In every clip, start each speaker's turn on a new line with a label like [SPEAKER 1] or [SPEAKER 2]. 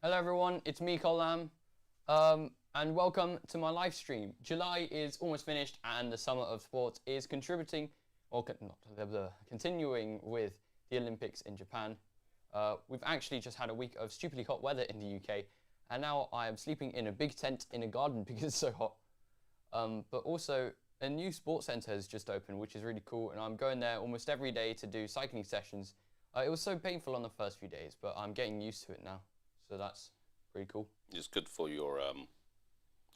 [SPEAKER 1] Hello everyone, it's me, Colam, and welcome to my live stream. July is almost finished and the summer of sports is continuing with the Olympics in Japan. We've actually just had a week of stupidly hot weather in the UK, and now I am sleeping in a big tent in a garden because it's so hot. But also, a new sports centre has just opened, which is really cool, and I'm going there almost every day to do cycling sessions. It was so painful on the first few days, but I'm getting used to it now. So that's pretty cool.
[SPEAKER 2] It's good for your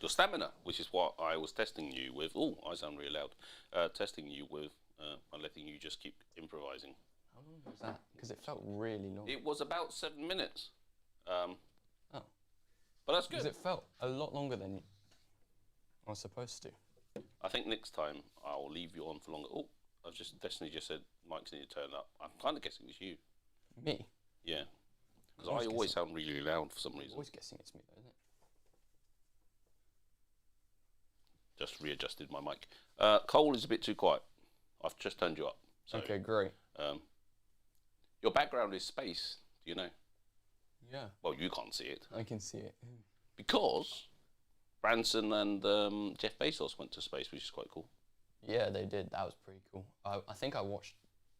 [SPEAKER 2] stamina, which is what I was testing you with. Oh, I sound really loud. Testing you with by letting you just keep improvising.
[SPEAKER 1] How long was that? Because it felt really long.
[SPEAKER 2] It was about 7 minutes.
[SPEAKER 1] Oh.
[SPEAKER 2] But that's good.
[SPEAKER 1] Because it felt a lot longer than I was supposed to.
[SPEAKER 2] I think next time I'll leave you on for longer. Oh, Destiny just said Mike's need to turn up. I'm kind of guessing it's you.
[SPEAKER 1] Me?
[SPEAKER 2] Yeah. Because I always sound really loud for some reason.
[SPEAKER 1] Always guessing it's me, though, isn't it?
[SPEAKER 2] Just readjusted my mic. Cole is a bit too quiet. I've just turned you up. So,
[SPEAKER 1] okay, great.
[SPEAKER 2] Your background is space, do you know?
[SPEAKER 1] Yeah.
[SPEAKER 2] Well, you can't see it.
[SPEAKER 1] I can see it.
[SPEAKER 2] Because Branson and Jeff Bezos went to space, which is quite cool.
[SPEAKER 1] Yeah, they did. That was pretty cool. I think I watched...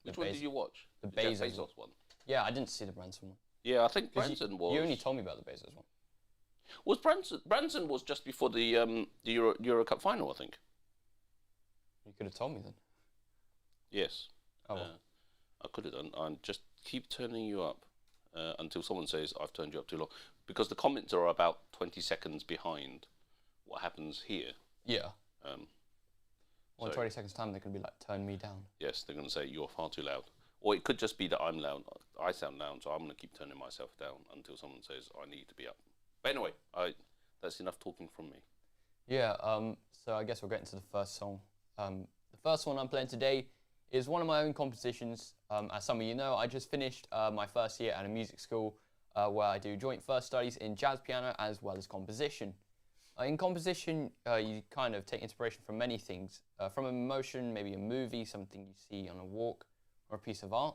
[SPEAKER 2] Which one did you watch?
[SPEAKER 1] The
[SPEAKER 2] Jeff Bezos one.
[SPEAKER 1] Yeah, I didn't see the Branson one.
[SPEAKER 2] Yeah, I think Branson was...
[SPEAKER 1] You only told me about the Bezos one.
[SPEAKER 2] Was Branson was just before the Euro Cup final, I think.
[SPEAKER 1] You could have told me then.
[SPEAKER 2] Yes.
[SPEAKER 1] Oh, well.
[SPEAKER 2] I could have done. I just keep turning you up until someone says I've turned you up too long. Because the comments are about 20 seconds behind what happens here.
[SPEAKER 1] Yeah.
[SPEAKER 2] Well,
[SPEAKER 1] in 20 seconds time, they can be like, turn me down.
[SPEAKER 2] Yes, they're going to say you're far too loud. Or it could just be that I'm loud. I sound loud, so I'm going to keep turning myself down until someone says I need to be up. But anyway, that's enough talking from me.
[SPEAKER 1] Yeah, so I guess we'll get into the first song. The first one I'm playing today is one of my own compositions. As some of you know, I just finished my first year at a music school where I do joint first studies in jazz piano as well as composition. In composition, you kind of take inspiration from many things. From emotion, maybe a movie, something you see on a walk, or a piece of art.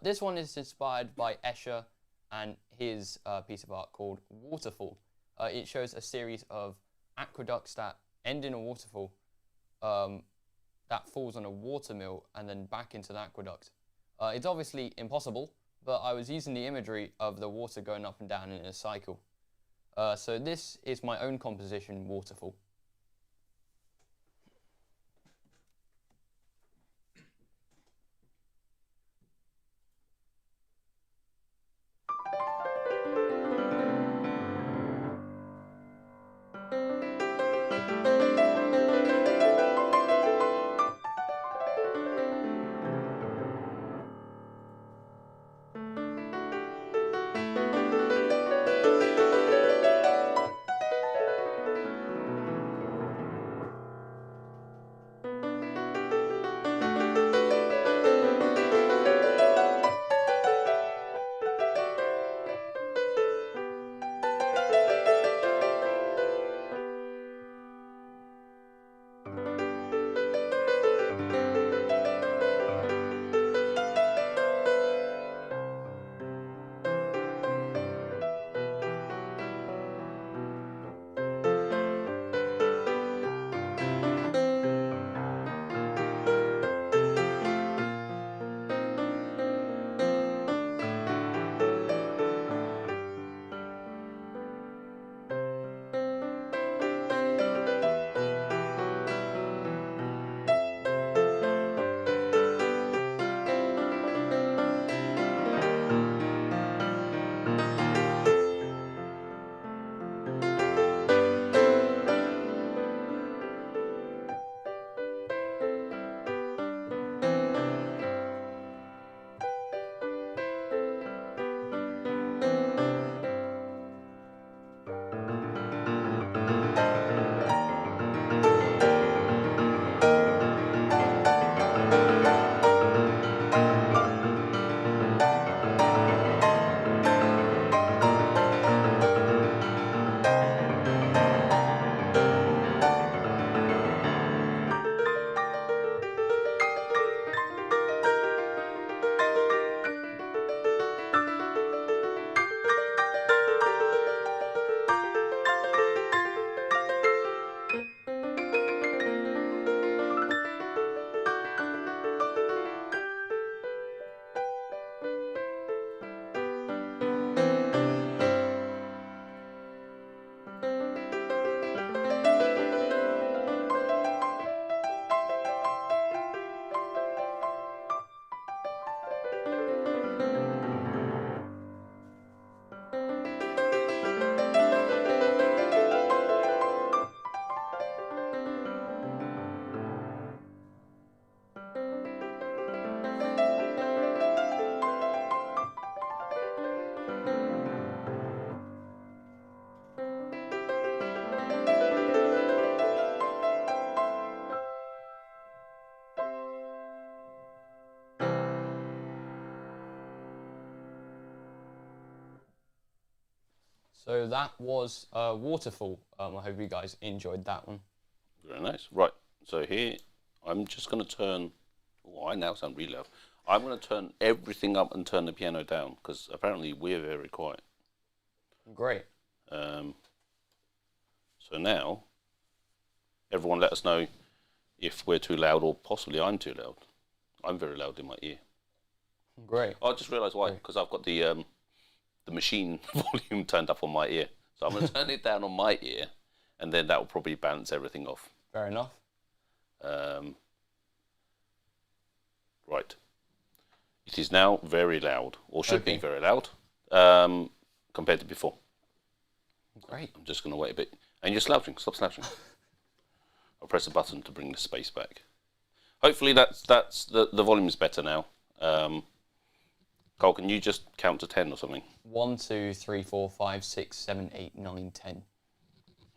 [SPEAKER 1] This one is inspired by Escher and his piece of art called Waterfall. It shows a series of aqueducts that end in a waterfall that falls on a watermill and then back into the aqueduct. It's obviously impossible, but I was using the imagery of the water going up and down in a cycle. So this is my own composition, Waterfall. So that was Waterfall. I hope you guys enjoyed that one.
[SPEAKER 2] Very nice. Right. So here, I'm just going to turn. Oh, I now sound really loud. I'm going to turn everything up and turn the piano down because apparently we're very quiet.
[SPEAKER 1] Great.
[SPEAKER 2] So now, everyone let us know if we're too loud or possibly I'm too loud. I'm very loud in my ear.
[SPEAKER 1] Great.
[SPEAKER 2] I just realised why, because I've got the machine volume turned up on my ear. So I'm going to turn it down on my ear, and then that will probably balance everything off.
[SPEAKER 1] Fair enough.
[SPEAKER 2] Right. It is now very loud, or should be very loud, compared to before.
[SPEAKER 1] Great.
[SPEAKER 2] I'm just going to wait a bit. And you're slouching. Stop slouching. I'll press a button to bring the space back. Hopefully that's the volume's better now. Cole, can you just count to 10 or something?
[SPEAKER 1] 1, 2, 3, 4, 5, 6, 7, 8, 9, 10.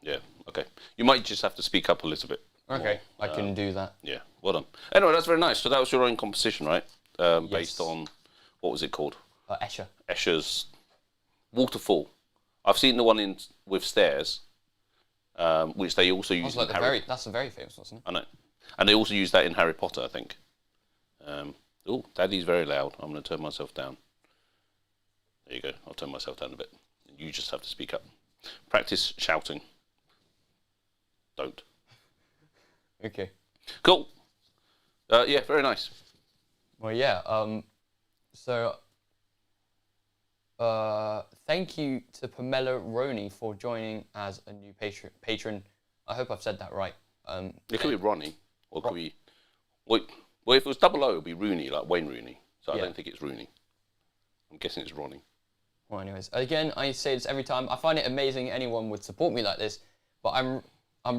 [SPEAKER 2] Yeah, okay. You might just have to speak up a little bit.
[SPEAKER 1] Okay, I can do that.
[SPEAKER 2] Yeah, well done. Anyway, that's very nice. So that was your own composition, right? Based on, what was it called?
[SPEAKER 1] Escher.
[SPEAKER 2] Escher's Waterfall. I've seen the one with stairs, which they also use in Harry.
[SPEAKER 1] That's a very famous one, isn't it?
[SPEAKER 2] I know. And they also use that in Harry Potter, I think. Oh, Daddy's very loud. I'm going to turn myself down. There you go. I'll turn myself down a bit. You just have to speak up. Practice shouting. Don't.
[SPEAKER 1] Okay.
[SPEAKER 2] Cool. Yeah, very nice.
[SPEAKER 1] Well, yeah. Thank you to Pamela Roney for joining as a new patron. I hope I've said that right.
[SPEAKER 2] It could be Ronnie, or it could be. Well, if it was double O, it would be Rooney, like Wayne Rooney. So I don't think it's Rooney. I'm guessing it's Ronnie.
[SPEAKER 1] Well, anyways, again, I say this every time. I find it amazing anyone would support me like this, but I'm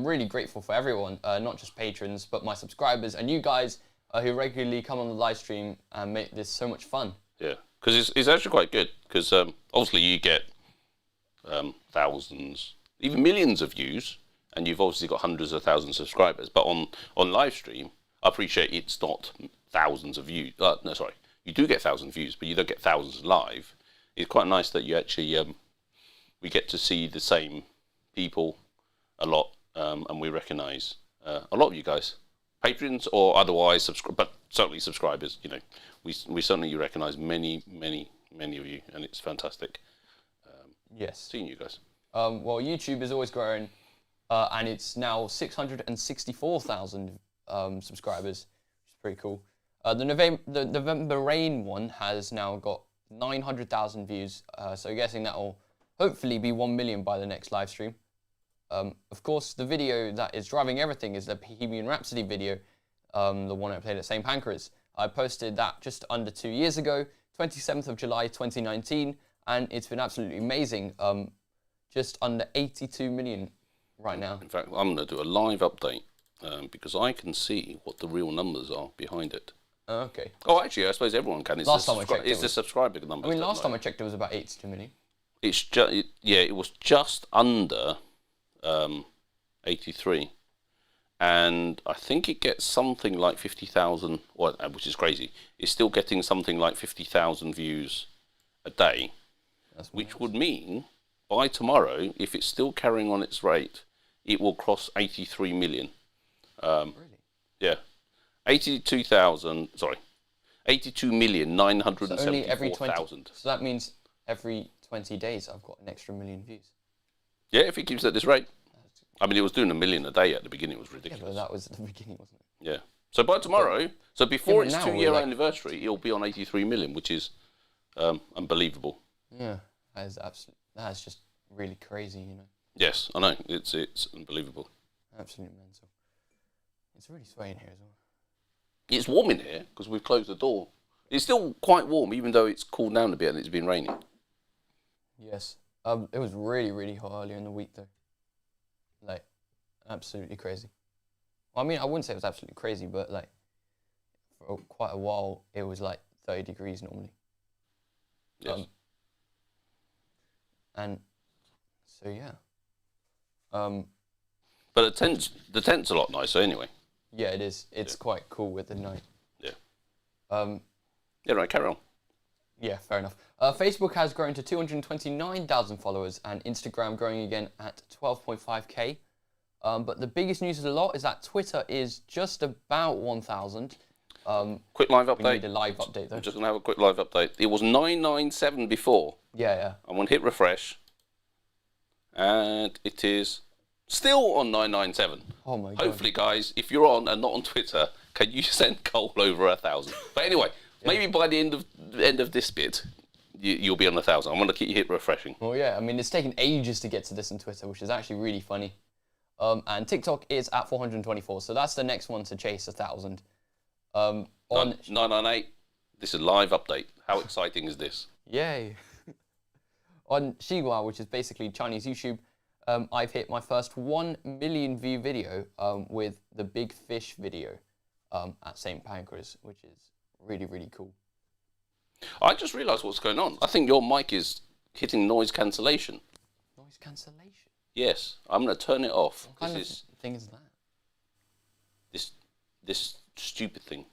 [SPEAKER 1] really grateful for everyone, not just patrons, but my subscribers and you guys who regularly come on the live stream and make this so much fun.
[SPEAKER 2] Yeah, because it's actually quite good. Because obviously you get thousands, even millions of views, and you've obviously got hundreds of thousands of subscribers. But on live stream, I appreciate it's not thousands of views. No, sorry, you do get thousands of views, but you don't get thousands live. It's quite nice that you actually we get to see the same people a lot, and we recognise a lot of you guys, patrons or otherwise, but certainly subscribers. You know, we certainly recognise many of you, and it's fantastic.
[SPEAKER 1] Yes.
[SPEAKER 2] Seeing you guys.
[SPEAKER 1] Well, YouTube is always growing, and it's now 664,000 subscribers, which is pretty cool. The November Rain one has now got 900,000 views, so guessing that will hopefully be 1 million by the next live stream. Of course, the video that is driving everything is the Bohemian Rhapsody video, the one I played at St. Pancras. I posted that just under 2 years ago, 27th of July 2019, and it's been absolutely amazing. Just under 82 million right now.
[SPEAKER 2] In fact, I'm going to do a live update because I can see what the real numbers are behind it.
[SPEAKER 1] Okay.
[SPEAKER 2] Oh, actually, I suppose everyone can. It's
[SPEAKER 1] last time I checked,
[SPEAKER 2] it's the subscriber numbers.
[SPEAKER 1] I mean, last time I checked, it was about 82 million.
[SPEAKER 2] It's just it was just under 83, and I think it gets something like 50,000, which is crazy. It's still getting something like 50,000 views a day, which would mean by tomorrow, if it's still carrying on its rate, it will cross 83 million.
[SPEAKER 1] Really?
[SPEAKER 2] Yeah, 82,974,000.
[SPEAKER 1] So that means every 20 days I've got an extra million views.
[SPEAKER 2] Yeah, if it keeps at this rate. I mean, it was doing 1 million a day at the beginning. It was ridiculous.
[SPEAKER 1] Yeah, but that was at the beginning, wasn't it?
[SPEAKER 2] Yeah. So by tomorrow, before its 2-year
[SPEAKER 1] anniversary,
[SPEAKER 2] it'll be on 83 million, which is unbelievable.
[SPEAKER 1] Yeah, that's just really crazy, you know.
[SPEAKER 2] Yes, I know. It's unbelievable.
[SPEAKER 1] Absolutely mental. It's really swaying here as well.
[SPEAKER 2] It's warm in here because we've closed the door. It's still quite warm, even though it's cooled down a bit and it's been raining.
[SPEAKER 1] Yes. It was really, really hot earlier in the week, though. Like, absolutely crazy. Well, I mean, I wouldn't say it was absolutely crazy, but, like, for quite a while, it was, like, 30 degrees normally.
[SPEAKER 2] Yes.
[SPEAKER 1] And so, yeah.
[SPEAKER 2] But the tent's a lot nicer anyway.
[SPEAKER 1] Yeah, it is. It's quite cool with the night.
[SPEAKER 2] Yeah.
[SPEAKER 1] Yeah,
[SPEAKER 2] right, carry on.
[SPEAKER 1] Yeah, fair enough. Facebook has grown to 229,000 followers and Instagram growing again at 12.5k. But the biggest news of the lot is that Twitter is just about 1,000.
[SPEAKER 2] Quick live update.
[SPEAKER 1] We need a live update though.
[SPEAKER 2] I'm just going to have a quick live update. It was 997 before.
[SPEAKER 1] Yeah.
[SPEAKER 2] I'm going to hit refresh. And it is still on 997.
[SPEAKER 1] Oh my god.
[SPEAKER 2] Hopefully, guys, if you're on and not on Twitter, can you send Cole over 1,000? But anyway, maybe by the end of this bit, you'll be on 1,000. I'm going to keep hit refreshing.
[SPEAKER 1] Well, yeah, I mean, it's taken ages to get to this on Twitter, which is actually really funny. And TikTok is at 424, so that's the next one to chase 1,000. On
[SPEAKER 2] 998, this is a live update. How exciting is this?
[SPEAKER 1] Yay. On Xigua, which is basically Chinese YouTube, I've hit my first 1 million view video with the Big Fish video at St. Pancras, which is really, really cool.
[SPEAKER 2] I just realised what's going on. I think your mic is hitting noise cancellation.
[SPEAKER 1] Noise cancellation?
[SPEAKER 2] Yes, I'm going to turn it off.
[SPEAKER 1] What kind of thing is that?
[SPEAKER 2] This stupid thing.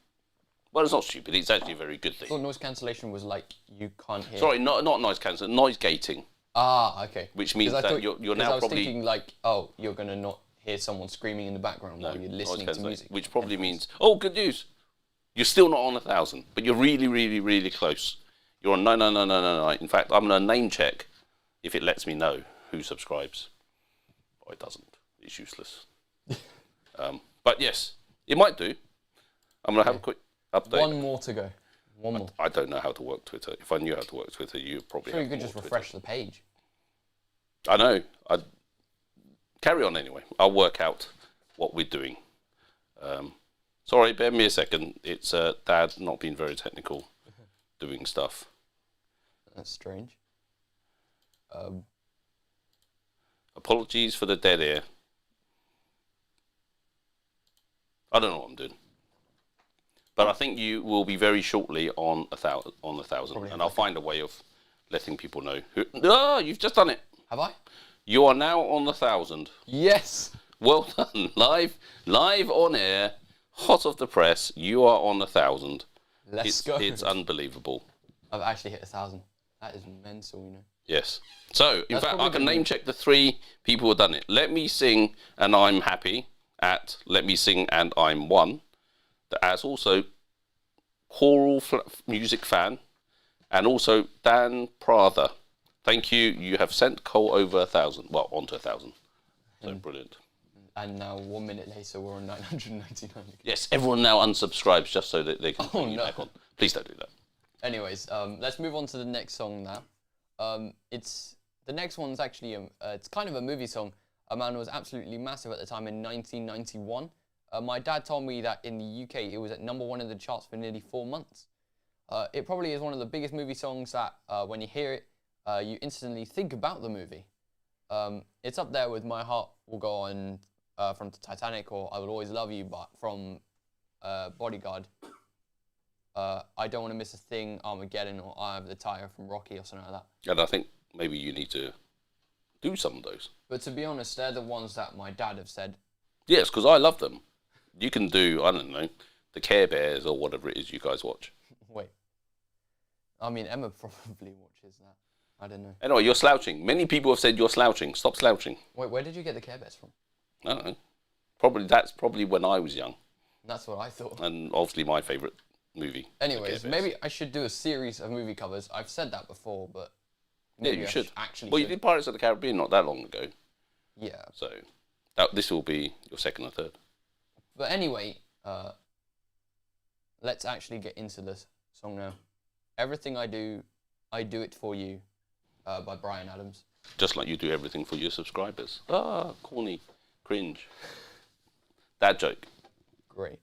[SPEAKER 2] Well, it's not stupid. It's actually a very good thing.
[SPEAKER 1] I thought noise cancellation was like you can't hear.
[SPEAKER 2] Sorry, not noise cancellation. Noise gating.
[SPEAKER 1] Ah, okay.
[SPEAKER 2] Which means that you're now
[SPEAKER 1] I was
[SPEAKER 2] probably
[SPEAKER 1] thinking like, oh, you're gonna not hear someone screaming in the background while you're listening to music.
[SPEAKER 2] Which probably means, oh, good news. You're still not on 1,000, but you're really, really, really close. You're on 99999. In fact, I'm gonna name check if it lets me know who subscribes. Oh, it doesn't. It's useless. But yes, it might do. I'm gonna have a quick update.
[SPEAKER 1] One more to go. One more.
[SPEAKER 2] I don't know how to work Twitter. If I knew how to work Twitter, you probably.
[SPEAKER 1] Sure, you could just refresh the page.
[SPEAKER 2] I know. I'd carry on anyway. I'll work out what we're doing. Sorry, bear me a second. It's Dad not being very technical, doing stuff.
[SPEAKER 1] That's strange.
[SPEAKER 2] Apologies for the dead air. I don't know what I'm doing. But I think you will be very shortly on 1,000, and I'll find a way of letting people know. You've just done it.
[SPEAKER 1] Have I?
[SPEAKER 2] You are now on 1,000.
[SPEAKER 1] Yes.
[SPEAKER 2] Well done, live on air, hot off the press. You are on 1,000.
[SPEAKER 1] Let's go.
[SPEAKER 2] It's unbelievable.
[SPEAKER 1] I've actually hit 1,000. That is mental, you know.
[SPEAKER 2] Yes. So in fact, I can name check the 3 people who have done it. Let Me Sing and I'm Happy at Let Me Sing and I'm One. As also choral music fan, and also Dan Prather. Thank you. You have sent Cole over 1,000. Well, onto 1,000. So brilliant.
[SPEAKER 1] And now 1 minute later, we're on 999 again.
[SPEAKER 2] Yes, everyone now unsubscribes just so that they can bring you back on. Please don't do that.
[SPEAKER 1] Anyways, let's move on to the next song now. The next one's actually it's kind of a movie song. A Man was absolutely massive at the time in 1991. My dad told me that in the UK it was at #1 in the charts for nearly 4 months. It probably is one of the biggest movie songs that when you hear it, you instantly think about the movie. It's up there with My Heart Will Go On from Titanic, or I Will Always Love You, but from Bodyguard. I Don't Want to Miss a Thing, Armageddon, or Eye of the Tiger from Rocky, or something like that.
[SPEAKER 2] And I think maybe you need to do some of those.
[SPEAKER 1] But to be honest, they're the ones that my dad have said.
[SPEAKER 2] Yes, because I love them. You can do, I don't know, the Care Bears or whatever it is you guys watch.
[SPEAKER 1] Wait. I mean, Emma probably watches that. I don't know.
[SPEAKER 2] Anyway, you're slouching. Many people have said you're slouching. Stop slouching.
[SPEAKER 1] Wait, where did you get the Care Bears from?
[SPEAKER 2] I don't know. That's probably when I was young.
[SPEAKER 1] That's what I thought.
[SPEAKER 2] And obviously my favourite movie.
[SPEAKER 1] Anyways, maybe I should do a series of movie covers. I've said that before, but maybe
[SPEAKER 2] you should.
[SPEAKER 1] Actually,
[SPEAKER 2] you did Pirates of the Caribbean not that long ago.
[SPEAKER 1] Yeah.
[SPEAKER 2] So this will be your second or third.
[SPEAKER 1] But anyway, let's actually get into this song now. Everything I Do It For You by Bryan Adams.
[SPEAKER 2] Just like you do everything for your subscribers. Corny. Cringe. Dad joke.
[SPEAKER 1] Great.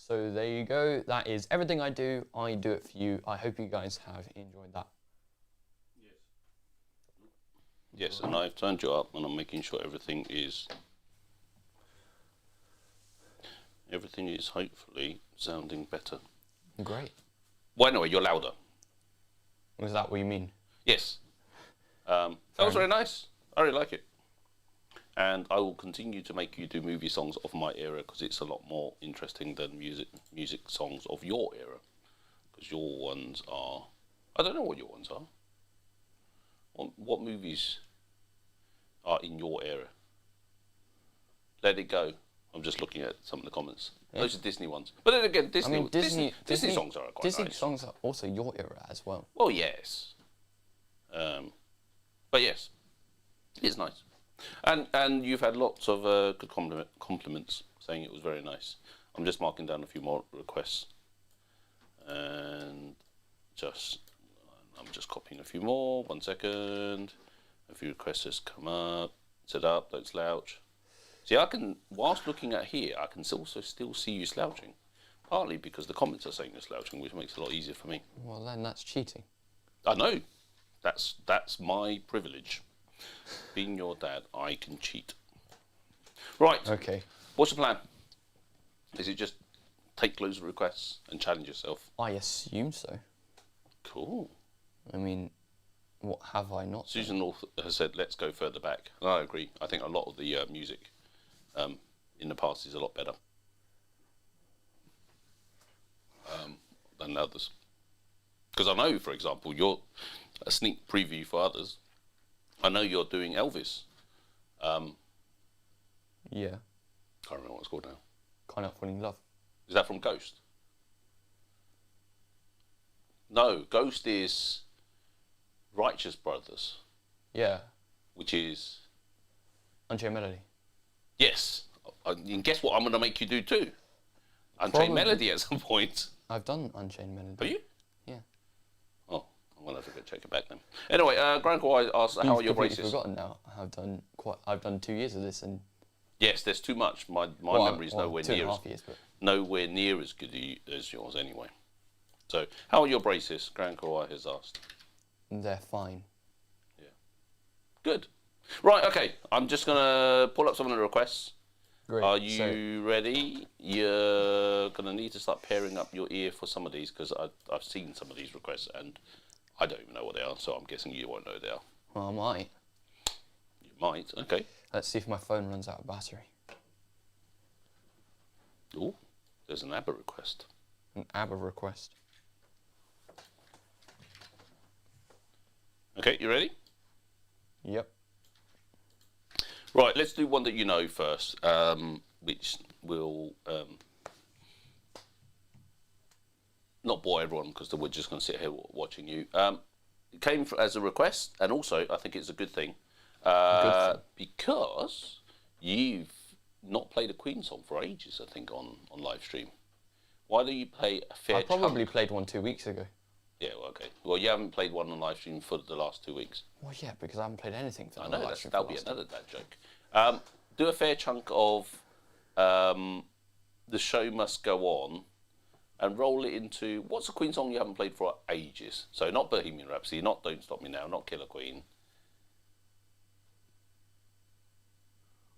[SPEAKER 1] So there you go. That is everything I do it for you. I hope you guys have enjoyed that.
[SPEAKER 2] Yes, and I've turned you up and I'm making sure everything is hopefully sounding better.
[SPEAKER 1] Great.
[SPEAKER 2] Well, anyway, you're louder.
[SPEAKER 1] Was that what you mean?
[SPEAKER 2] Yes. That was very nice. I really like it. And I will continue to make you do movie songs of my era because it's a lot more interesting than music songs of your era. Because your ones are... I don't know what your ones are. What movies are in your era? Let It Go. I'm just looking at some of the comments. Yeah. Those are Disney ones. But then again, Disney songs are quite
[SPEAKER 1] Disney
[SPEAKER 2] nice.
[SPEAKER 1] songs are also your era as well.
[SPEAKER 2] Well, yes. But yes, it's nice. And you've had lots of good compliments saying it was very nice. I'm just marking down a few more requests. And I'm just copying a few more. 1 second. A few requests just come up. Sit up, don't slouch. See, I can, whilst looking at here, I can also still see you slouching. Partly because the comments are saying you're slouching, which makes it a lot easier for me.
[SPEAKER 1] Well, then that's cheating.
[SPEAKER 2] I know. That's my privilege. Being your dad, I can cheat. Right.
[SPEAKER 1] Okay.
[SPEAKER 2] What's your plan? Is it just take loads of requests and challenge yourself?
[SPEAKER 1] I assume so.
[SPEAKER 2] Cool.
[SPEAKER 1] I mean, what have I not
[SPEAKER 2] Susan North has said, let's go further back. And I agree. I think a lot of the music in the past is a lot better than others. Because I know, for example, you're a sneak preview for others. I know you're doing Elvis.
[SPEAKER 1] Yeah.
[SPEAKER 2] Can't remember what it's called now.
[SPEAKER 1] Can't Help Falling in Love.
[SPEAKER 2] Is that from Ghost? No, Ghost is Righteous Brothers.
[SPEAKER 1] Yeah.
[SPEAKER 2] Which is...
[SPEAKER 1] Unchained Melody.
[SPEAKER 2] Yes. And guess what I'm going to make you do too? Unchained Melody at some point.
[SPEAKER 1] I've done Unchained Melody.
[SPEAKER 2] Are you?
[SPEAKER 1] Yeah.
[SPEAKER 2] Oh, I'm going to have to go check it back then. Anyway, Grandco asked, how are your braces?
[SPEAKER 1] I've forgotten now. I've done 2 years of this and...
[SPEAKER 2] Yes, there's too much. My memory's nowhere near
[SPEAKER 1] 2.5 years, but...
[SPEAKER 2] nowhere near as good as yours anyway. So, how are your braces? Grandco has asked.
[SPEAKER 1] They're fine.
[SPEAKER 2] Yeah. Good. Right, okay. I'm just going to pull up some of the requests.
[SPEAKER 1] Great.
[SPEAKER 2] Are you ready? You're going to need to start pairing up your ear for some of these because I've seen some of these requests and I don't even know what they are, so I'm guessing you won't know they are.
[SPEAKER 1] Well, I might.
[SPEAKER 2] You might. Okay.
[SPEAKER 1] Let's see if my phone runs out of battery.
[SPEAKER 2] Oh, there's an Abba request.
[SPEAKER 1] An Abba request.
[SPEAKER 2] Okay, you ready?
[SPEAKER 1] Yep.
[SPEAKER 2] Right, let's do one that you know first, which will not bore everyone because we're just going to sit here watching you. It came as a request, and also I think it's a good thing, because you've not played a Queen song for ages, I think, on live stream. Why don't you play a fair
[SPEAKER 1] I probably
[SPEAKER 2] chunk?
[SPEAKER 1] played one 2 weeks ago.
[SPEAKER 2] Yeah, well, okay. Well, you haven't played one on live stream for the last 2 weeks.
[SPEAKER 1] Well, yeah, because I haven't played anything for
[SPEAKER 2] I
[SPEAKER 1] the
[SPEAKER 2] know,
[SPEAKER 1] live stream.
[SPEAKER 2] that'll be another dad joke. Do a fair chunk of The Show Must Go On and roll it into, what's a Queen song you haven't played for ages? So not Bohemian Rhapsody, not Don't Stop Me Now, not Killer Queen.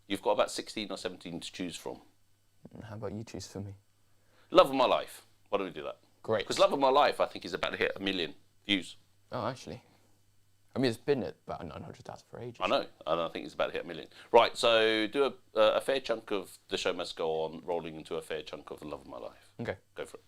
[SPEAKER 2] You've got about 16 or 17 to choose from.
[SPEAKER 1] How about you choose for me?
[SPEAKER 2] Love of My Life. Why don't we do that?
[SPEAKER 1] Great.
[SPEAKER 2] Because Love of My Life, I think, is about to hit 1 million views.
[SPEAKER 1] Oh, actually. I mean, it's been at about 900,000 for ages.
[SPEAKER 2] I know, and I think it's about to hit 1 million. Right, so do a fair chunk of The Show Must Go On, rolling into a fair chunk of The Love of My Life.
[SPEAKER 1] Okay.
[SPEAKER 2] Go for it.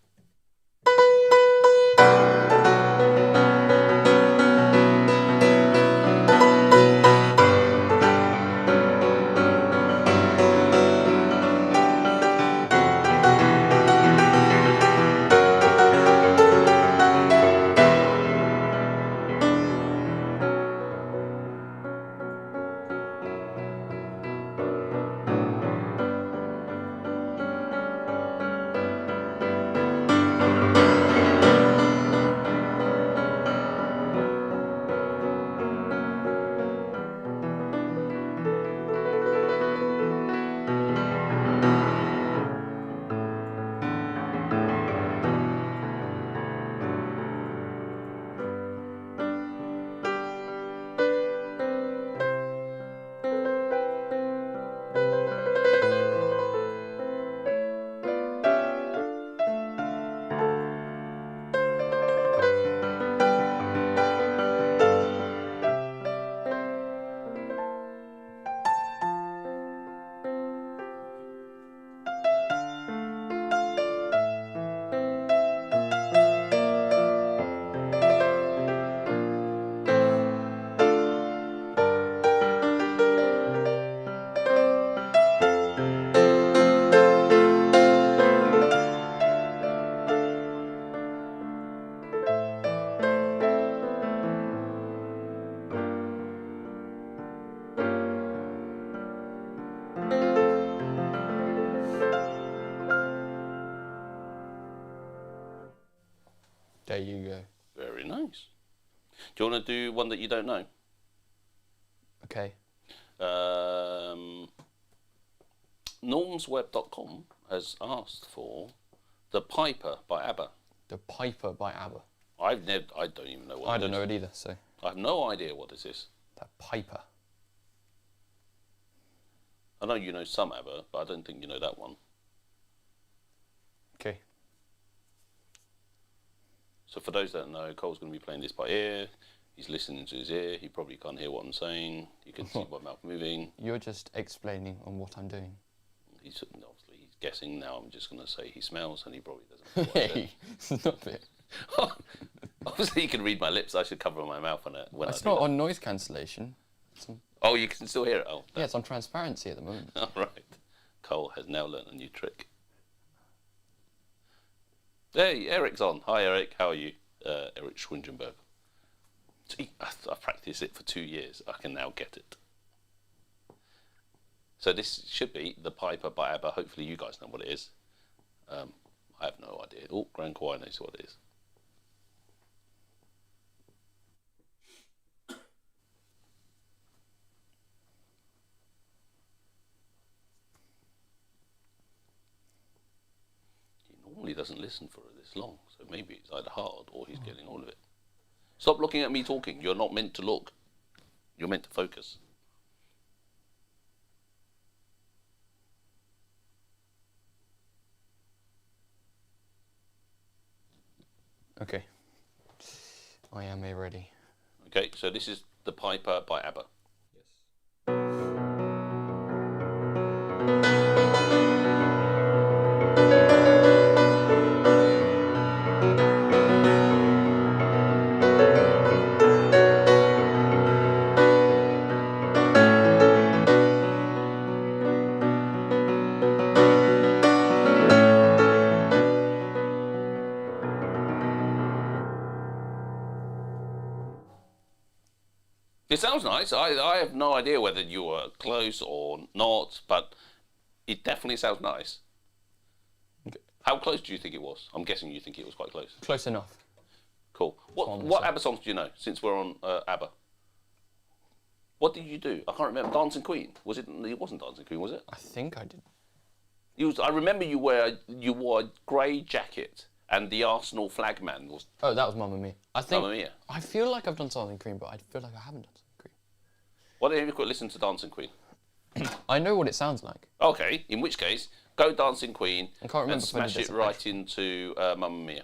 [SPEAKER 1] There you go.
[SPEAKER 2] Very nice. Do you want to do one that you don't know?
[SPEAKER 1] Okay.
[SPEAKER 2] Normsweb.com has asked for The Piper by Abba.
[SPEAKER 1] The Piper by Abba.
[SPEAKER 2] I don't even know what
[SPEAKER 1] I don't know it either, so.
[SPEAKER 2] I have no idea what this is.
[SPEAKER 1] The Piper.
[SPEAKER 2] I know you know some Abba, but I don't think you know that one.
[SPEAKER 1] Okay.
[SPEAKER 2] So for those that don't know, Cole's going to be playing this by ear. He's listening to his ear. He probably can't hear what I'm saying. You can see my mouth moving.
[SPEAKER 1] You're just explaining on what I'm doing.
[SPEAKER 2] He's obviously guessing now. I'm just going to say he smells, and he probably doesn't know what I said.
[SPEAKER 1] Hey, stop it.
[SPEAKER 2] Obviously, you can read my lips. I should cover my mouth on it when
[SPEAKER 1] It's
[SPEAKER 2] I do
[SPEAKER 1] not
[SPEAKER 2] that.
[SPEAKER 1] on noise cancellation.
[SPEAKER 2] Oh, you can still hear it. Oh,
[SPEAKER 1] Yeah, it's on transparency at the moment.
[SPEAKER 2] all right. Cole has now learned a new trick. Hey, Eric's on. Hi, Eric. How are you? Eric Schwingenberg. See, I've practiced it for 2 years. I can now get it. So this should be The Piper by Abba. Hopefully you guys know what it is. I have no idea. Oh, Grand Choir knows what it is. He normally doesn't listen for this long, so maybe it's either hard or he's getting all of it. Stop looking at me talking. You're not meant to look. You're meant to focus.
[SPEAKER 1] Okay. I am ready.
[SPEAKER 2] Okay, so this is the Piper by Abba. It sounds nice. I have no idea whether you were close or not, but it definitely sounds nice.
[SPEAKER 1] Okay.
[SPEAKER 2] How close do you think it was? I'm guessing you think it was quite close.
[SPEAKER 1] Close enough.
[SPEAKER 2] Cool. What ABBA songs do you know, since we're on ABBA? What did you do? I can't remember. Dancing Queen. Was it? It wasn't Dancing Queen, was it?
[SPEAKER 1] I think I did.
[SPEAKER 2] I remember you wore a grey jacket and the Arsenal flagman was...
[SPEAKER 1] Oh, that was Mamma Mia. I think...
[SPEAKER 2] Mamma Mia.
[SPEAKER 1] I feel like I've done Dancing Queen, but I feel like I haven't done Dancing Queen.
[SPEAKER 2] Why don't you quick listen to Dancing Queen?
[SPEAKER 1] I know what it sounds like.
[SPEAKER 2] Okay, in which case, go Dancing Queen
[SPEAKER 1] I can't remember
[SPEAKER 2] and smash it right into Mamma Mia.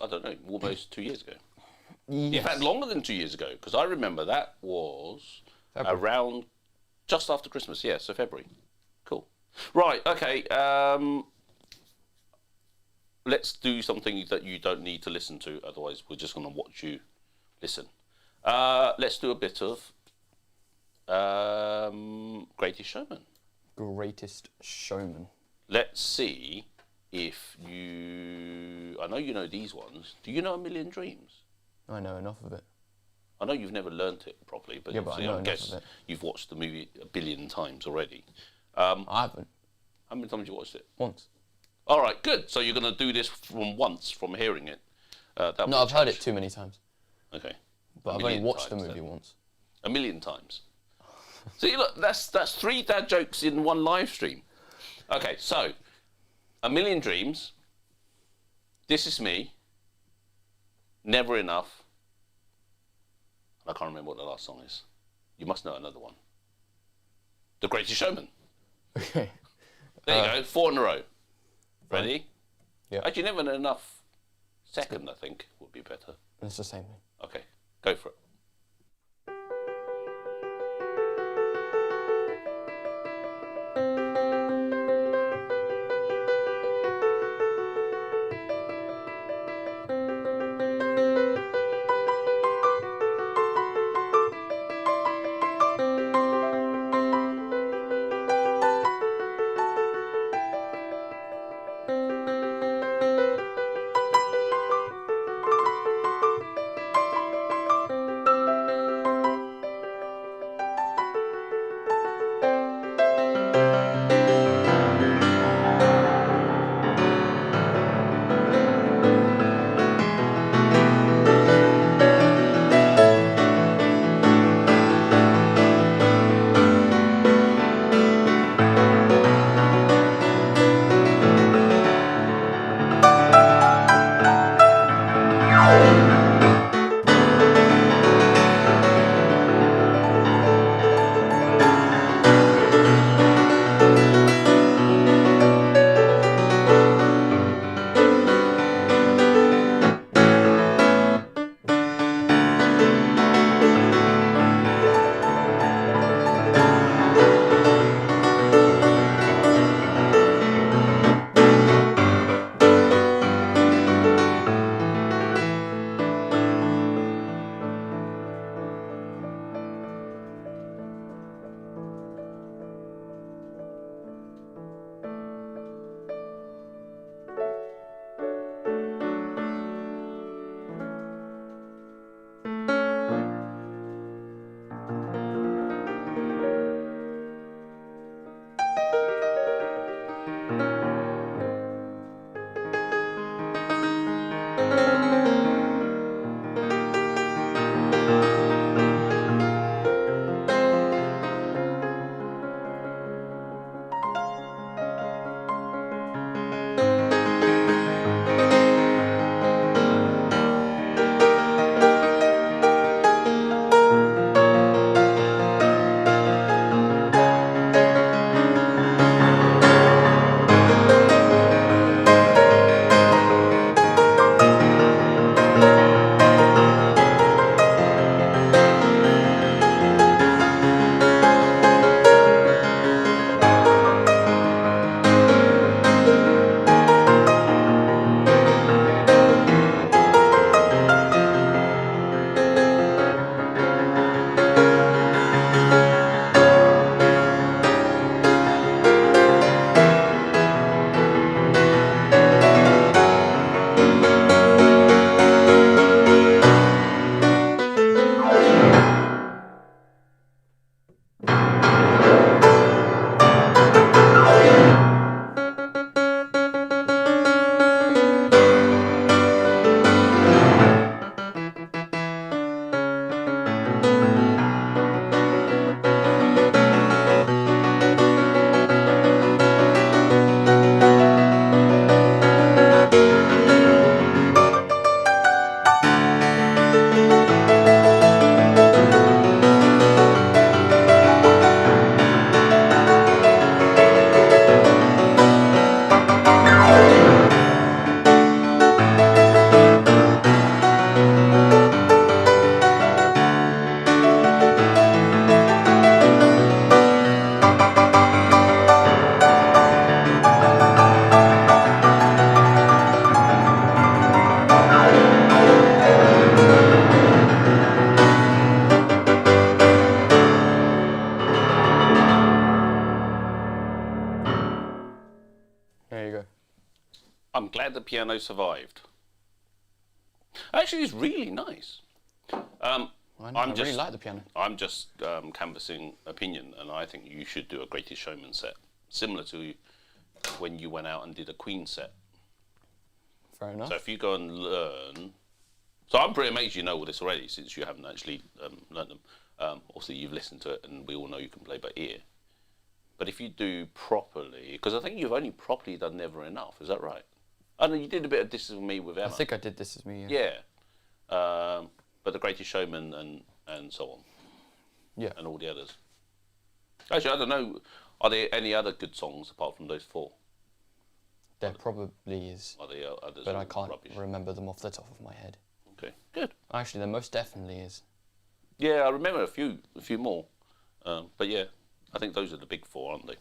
[SPEAKER 2] I don't know, almost 2 years ago.
[SPEAKER 1] Yes.
[SPEAKER 2] In fact, longer than 2 years ago, because I remember that was
[SPEAKER 1] February.
[SPEAKER 2] around just after Christmas. Yeah, so February. Cool. Right, okay. Let's do something that you don't need to listen to, otherwise we're just going to watch you listen. Let's do a bit of Greatest Showman.
[SPEAKER 1] Greatest Showman.
[SPEAKER 2] Let's see if you... I know you know these ones. Do you know A Million Dreams?
[SPEAKER 1] I know enough of it.
[SPEAKER 2] I know you've never learnt it properly, but,
[SPEAKER 1] yeah, but I guess
[SPEAKER 2] of it. You've watched the movie 1 billion times already.
[SPEAKER 1] I haven't.
[SPEAKER 2] How many times have you watched it?
[SPEAKER 1] Once.
[SPEAKER 2] All right, good. So you're going to do this from hearing it.
[SPEAKER 1] No, I've heard it too many times.
[SPEAKER 2] Okay.
[SPEAKER 1] But I've only watched the movie once.
[SPEAKER 2] 1 million times. See, look, that's 3 dad jokes in one live stream. Okay, so A Million Dreams, This Is Me, Never Enough. I can't remember what the last song is. You must know another one. The Greatest Showman.
[SPEAKER 1] Okay.
[SPEAKER 2] There you go, 4 in a row. Ready?
[SPEAKER 1] Yeah.
[SPEAKER 2] Actually, Never Enough. Second, I think, would be better.
[SPEAKER 1] It's the same thing.
[SPEAKER 2] Okay, go for it.
[SPEAKER 1] There you go.
[SPEAKER 2] I'm glad the piano survived. Actually, it's really nice.
[SPEAKER 1] I really like the piano.
[SPEAKER 2] I'm just canvassing opinion, and I think you should do a Greatest Showman set, similar to when you went out and did a Queen set.
[SPEAKER 1] Fair enough.
[SPEAKER 2] So if you go and learn... So I'm pretty amazed you know all this already, since you haven't actually learned them. Obviously, you've listened to it, and we all know you can play by ear. But if you do properly... Because I think you've only properly done Never Enough, is that right? I know you did a bit of This Is Me with Emma.
[SPEAKER 1] I think I did This Is Me,
[SPEAKER 2] Yeah. But the Greatest Showman and so on.
[SPEAKER 1] Yeah.
[SPEAKER 2] And all the others. Actually, I don't know. Are there any other good songs apart from those 4?
[SPEAKER 1] There probably is.
[SPEAKER 2] Are there others?
[SPEAKER 1] But I can't
[SPEAKER 2] rubbish?
[SPEAKER 1] remember them off the top of my head.
[SPEAKER 2] Okay, good.
[SPEAKER 1] Actually, there most definitely is.
[SPEAKER 2] Yeah, I remember a few more. But yeah, I think those are the big 4, aren't they?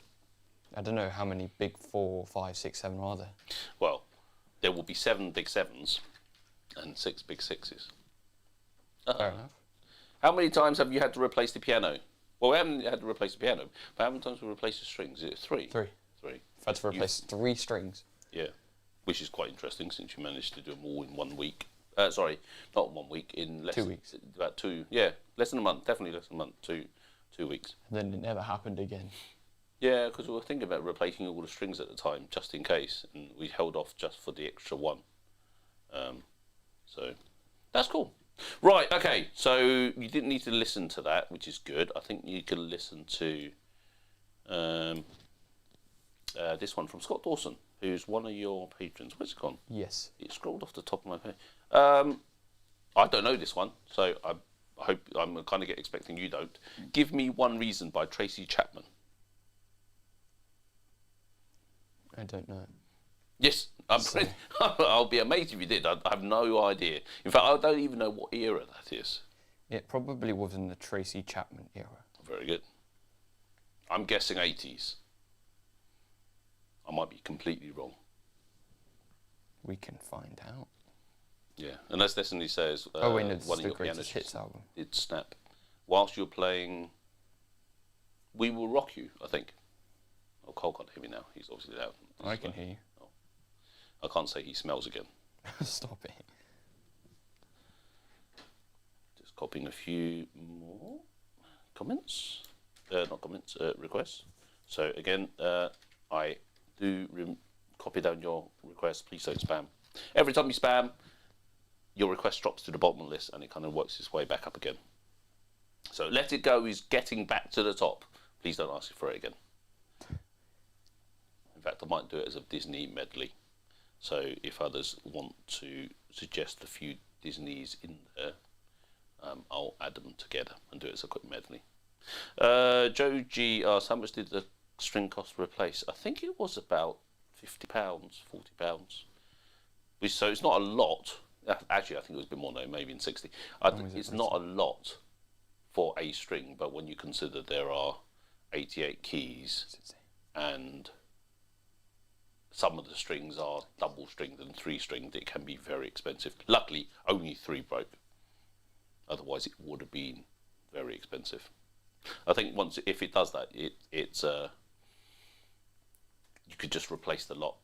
[SPEAKER 1] I don't know how many big 4, 5, 6, 7 are there.
[SPEAKER 2] Well, there will be 7 big 7s and 6 big 6s.
[SPEAKER 1] Fair enough.
[SPEAKER 2] How many times have you had to replace the piano? Well, we haven't had to replace the piano, but how many times have we replaced the strings? Is it 3?
[SPEAKER 1] 3.
[SPEAKER 2] 3.
[SPEAKER 1] I've had to replace 3 strings.
[SPEAKER 2] Yeah, which is quite interesting since you managed to do them all in 1 week. Sorry, not 1 week, in less
[SPEAKER 1] 2 weeks.
[SPEAKER 2] About 2, yeah, less than a month, definitely less than a month, 2 weeks.
[SPEAKER 1] And then it never happened again.
[SPEAKER 2] Yeah, because we were thinking about replacing all the strings at the time, just in case, and we held off just for the extra one. So, that's cool. Right, okay, so you didn't need to listen to that, which is good. I think you can listen to this one from Scott Dawson, who's one of your patrons. Where's it gone?
[SPEAKER 1] Yes.
[SPEAKER 2] It scrolled off the top of my page. I don't know this one, so I hope I'm kind of expecting you don't. Give Me One Reason by Tracy Chapman.
[SPEAKER 1] I don't know.
[SPEAKER 2] Yes, I'll be amazed if you did. I have no idea. In fact, I don't even know what era that is.
[SPEAKER 1] It probably was in the Tracy Chapman era.
[SPEAKER 2] Very good. I'm guessing 80s. I might be completely wrong.
[SPEAKER 1] We can find out.
[SPEAKER 2] Yeah, unless Destiny says
[SPEAKER 1] wait, no, this
[SPEAKER 2] one
[SPEAKER 1] is
[SPEAKER 2] of
[SPEAKER 1] the
[SPEAKER 2] your
[SPEAKER 1] Greatest
[SPEAKER 2] pianists
[SPEAKER 1] Hits album.
[SPEAKER 2] did snap. Whilst you're playing We Will Rock You, I think. Oh, Cole can't hear me now. He's obviously out.
[SPEAKER 1] I can hear you.
[SPEAKER 2] Oh. I can't say he smells again.
[SPEAKER 1] Stop it.
[SPEAKER 2] Just copying a few more comments. Not comments, requests. So again, I do copy down your requests. Please don't spam. Every time you spam, your request drops to the bottom of the list and it kind of works its way back up again. So Let It Go is getting back to the top. Please don't ask for it again. In fact, I might do it as a Disney medley. So if others want to suggest a few Disneys in there, I'll add them together and do it as a quick medley. Joe G asked, how much did the string cost to replace? I think it was about £50, £40. So it's not a lot. Actually, I think it was a bit more now, maybe in 60. It's not a lot for a string, but when you consider there are 88 keys and some of the strings are double stringed and 3 stringed, it can be very expensive. Luckily, only 3 broke. Otherwise, it would have been very expensive. I think if it does that, it's you could just replace the lot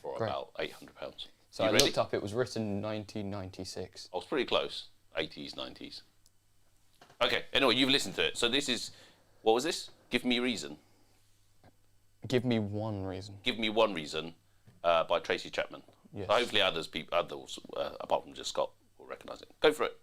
[SPEAKER 2] for about £800.
[SPEAKER 1] So I looked up, it was written in 1996.
[SPEAKER 2] I was pretty close, 80s, 90s. Okay, anyway, you've listened to it. So this is, what was this? Give Me Reason.
[SPEAKER 1] Give Me One Reason.
[SPEAKER 2] Give Me One Reason by Tracy Chapman.
[SPEAKER 1] Yes.
[SPEAKER 2] So hopefully others apart from just Scott, will recognise it. Go for it.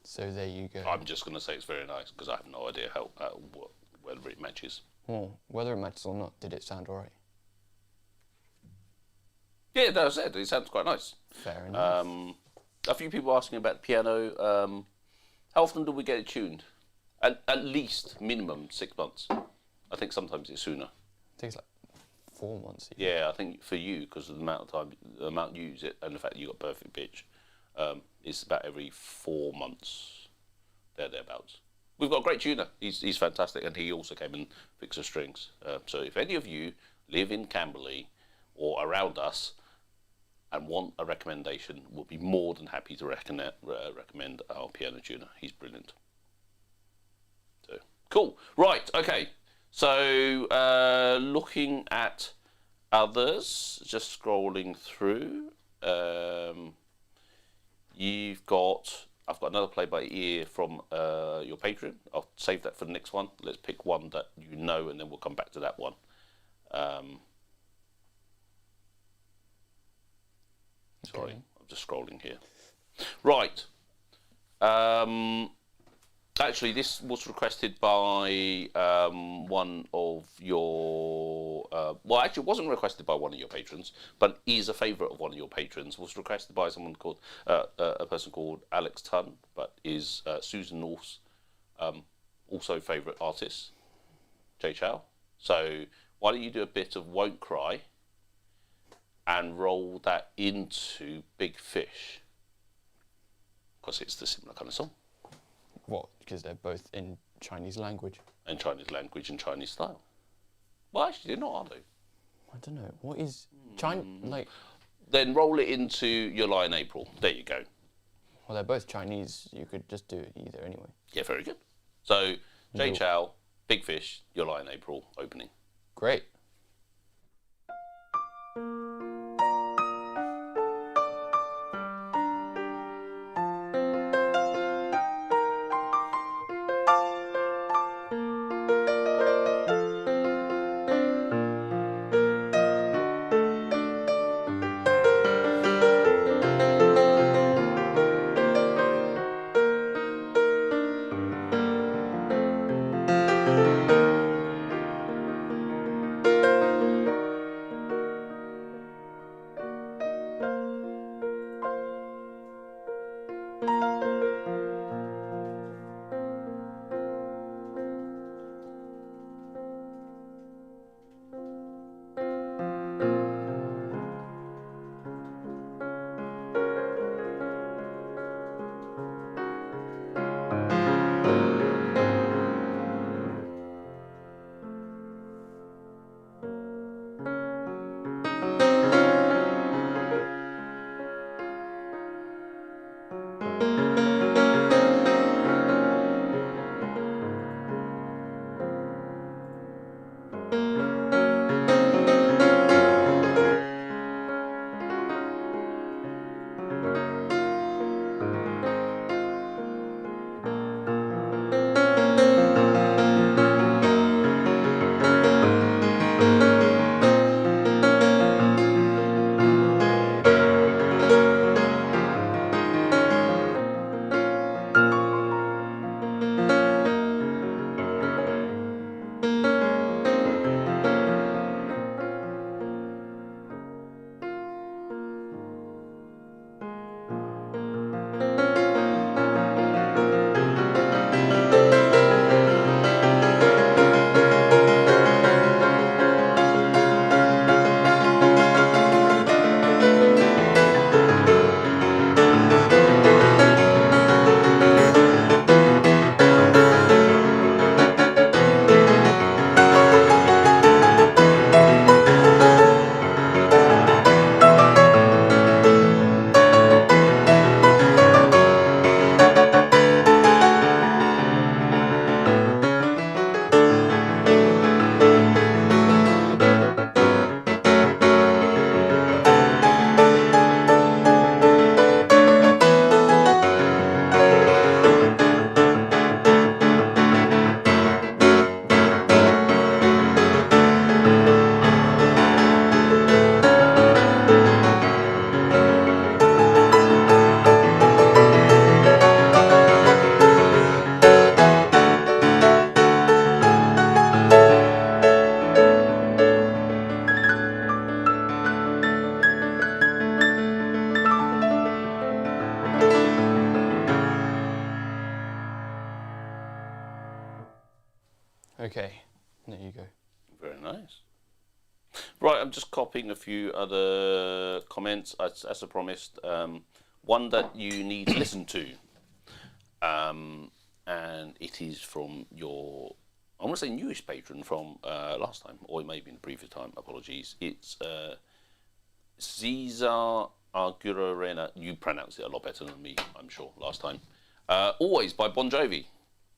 [SPEAKER 1] So there you go.
[SPEAKER 2] I'm just going to say it's very nice because I have no idea whether it matches.
[SPEAKER 1] Well, whether it matches or not, did it sound alright?
[SPEAKER 2] Yeah, no, I said it sounds quite nice.
[SPEAKER 1] Fair enough.
[SPEAKER 2] A few people asking about the piano. How often do we get it tuned? At least minimum 6 months. I think sometimes it's sooner.
[SPEAKER 1] It takes like 4 months.
[SPEAKER 2] Yeah, I think for you, because of the amount of time, the amount you use it, and the fact that you got perfect pitch, it's about every 4 months. Thereabouts. We've got a great tuner. He's fantastic, and he also came and fixed the strings. So if any of you live in Camberley or around us and want a recommendation, we'll be more than happy to recommend our piano tuner. He's brilliant. So cool. Right. Okay. So looking at others, just scrolling through. I've got another play by ear from your Patreon. I'll save that for the next one. Let's pick one that you know, and then we'll come back to that one. Sorry, I'm just scrolling here. Right. Actually, this was requested by one of your... well, actually, it wasn't requested by one of your patrons, but is a favourite of one of your patrons. It was requested by someone called... a person called Alex Tunn, but is Susan North's also favourite artist, Jay Chow. So why don't you do a bit of Won't Cry and roll that into Big Fish? Because it's the similar kind of song.
[SPEAKER 1] What? Because they're both in Chinese language.
[SPEAKER 2] And Chinese language and Chinese style. Well, actually, they're not, are they?
[SPEAKER 1] I don't know. What is China like?
[SPEAKER 2] Then roll it into Your Lie in April. There you go.
[SPEAKER 1] Well, they're both Chinese. You could just do it either anyway.
[SPEAKER 2] Yeah, very good. So, Jay Chow, Big Fish, Your Lie in April, opening.
[SPEAKER 1] Great. Okay, there you go.
[SPEAKER 2] Very nice. Right, I'm just copying a few other comments, as I promised. One that you need to listen to. And it is from your, I want to say newish patron from last time, or it may have been the previous time, apologies. It's Cesar Argurarena. You pronounced it a lot better than me, I'm sure, last time. Always by Bon Jovi.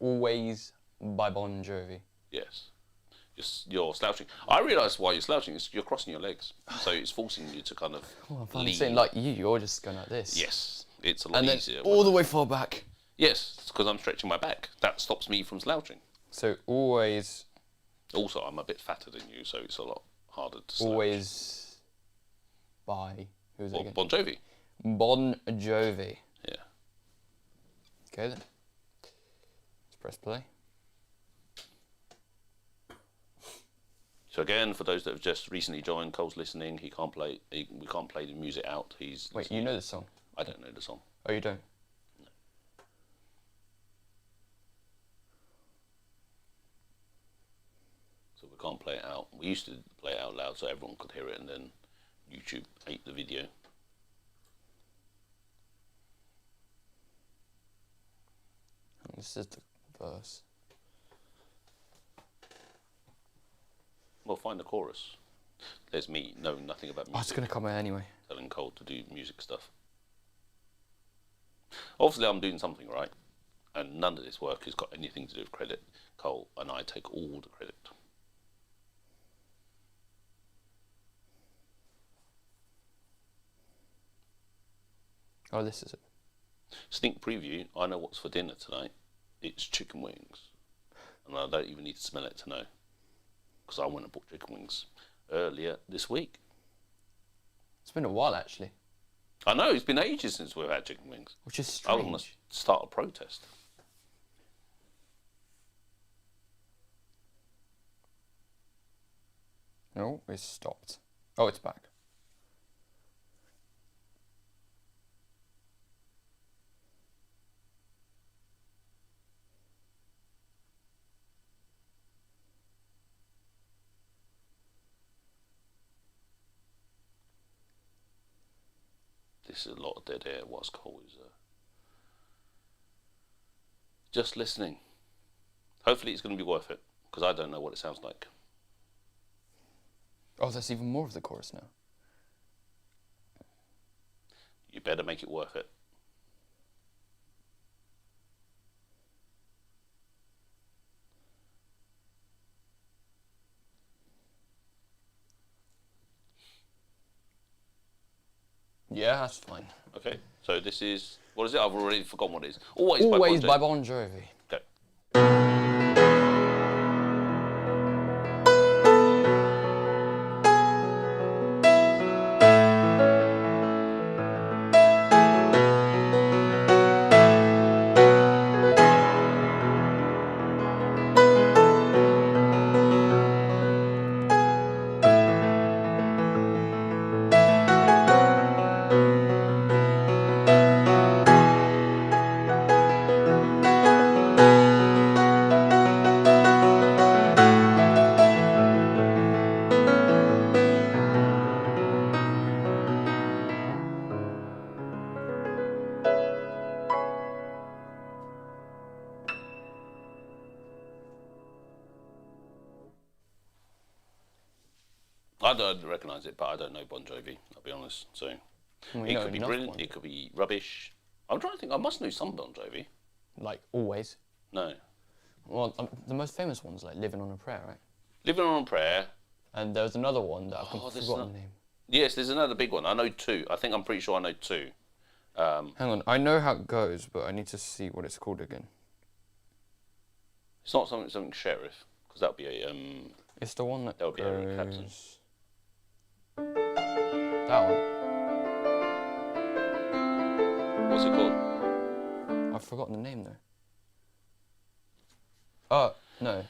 [SPEAKER 1] Always by Bon Jovi.
[SPEAKER 2] Yes. You're slouching. I realise why you're slouching. You're crossing your legs. So it's forcing you to kind of
[SPEAKER 1] I'm saying like you're just going like this.
[SPEAKER 2] Yes. It's a lot
[SPEAKER 1] and then
[SPEAKER 2] easier.
[SPEAKER 1] all the way far back.
[SPEAKER 2] Yes, it's because I'm stretching my back. That stops me from slouching.
[SPEAKER 1] So always...
[SPEAKER 2] Also, I'm a bit fatter than you, so it's a lot harder to slouch.
[SPEAKER 1] Always by... Who's it again?
[SPEAKER 2] Bon Jovi.
[SPEAKER 1] Bon Jovi.
[SPEAKER 2] Yeah.
[SPEAKER 1] Okay then. Let's press play.
[SPEAKER 2] So again, for those that have just recently joined, Cole's listening. He can't play. We can't play the music out. He's
[SPEAKER 1] Wait,
[SPEAKER 2] listening.
[SPEAKER 1] you know the song?
[SPEAKER 2] I don't know the song.
[SPEAKER 1] Oh, you don't?
[SPEAKER 2] No. So we can't play it out. We used to play it out loud so everyone could hear it, and then YouTube ate the video.
[SPEAKER 1] This is the verse.
[SPEAKER 2] Well, find the chorus. There's me knowing nothing about music.
[SPEAKER 1] Oh, it's going to come out anyway.
[SPEAKER 2] Telling Cole to do music stuff. Obviously, I'm doing something right, and none of this work has got anything to do with credit. Cole and I take all the credit.
[SPEAKER 1] Oh, this is it.
[SPEAKER 2] Sneak preview, I know what's for dinner tonight. It's chicken wings. And I don't even need to smell it to know. Because I went and bought chicken wings earlier this week.
[SPEAKER 1] It's been a while, actually.
[SPEAKER 2] I know, it's been ages since we've had chicken wings.
[SPEAKER 1] Which is
[SPEAKER 2] I
[SPEAKER 1] strange.
[SPEAKER 2] want to start a protest.
[SPEAKER 1] No, it's stopped. Oh, it's back.
[SPEAKER 2] This is a lot of dead air whilst Cole is just listening. Hopefully it's going to be worth it, because I don't know what it sounds like.
[SPEAKER 1] Oh, there's even more of the chorus now.
[SPEAKER 2] You better make it worth it.
[SPEAKER 1] Yeah, that's fine.
[SPEAKER 2] Okay, so this is, what is it? I've already forgotten what it is. Always
[SPEAKER 1] by Bon Jovi.
[SPEAKER 2] Okay. I don't recognise it, but I don't know Bon Jovi, I'll be honest. So
[SPEAKER 1] Well,
[SPEAKER 2] it could be brilliant, it could be rubbish. I'm trying to think, I must know some Bon Jovi.
[SPEAKER 1] Like, always.
[SPEAKER 2] No.
[SPEAKER 1] Well, the most famous one's like Living on a Prayer, right?
[SPEAKER 2] Living on a Prayer.
[SPEAKER 1] And there was another one that I've forgotten the name.
[SPEAKER 2] Yes, there's another big one. I know two. I'm pretty sure I know two.
[SPEAKER 1] Hang on, I know how it goes, but I need to see what it's called again.
[SPEAKER 2] It's not something Sheriff, because that would be a...
[SPEAKER 1] It's the one that
[SPEAKER 2] That would be Eric Clapton.
[SPEAKER 1] That one.
[SPEAKER 2] What's it called?
[SPEAKER 1] I've forgotten the name though. Oh, no.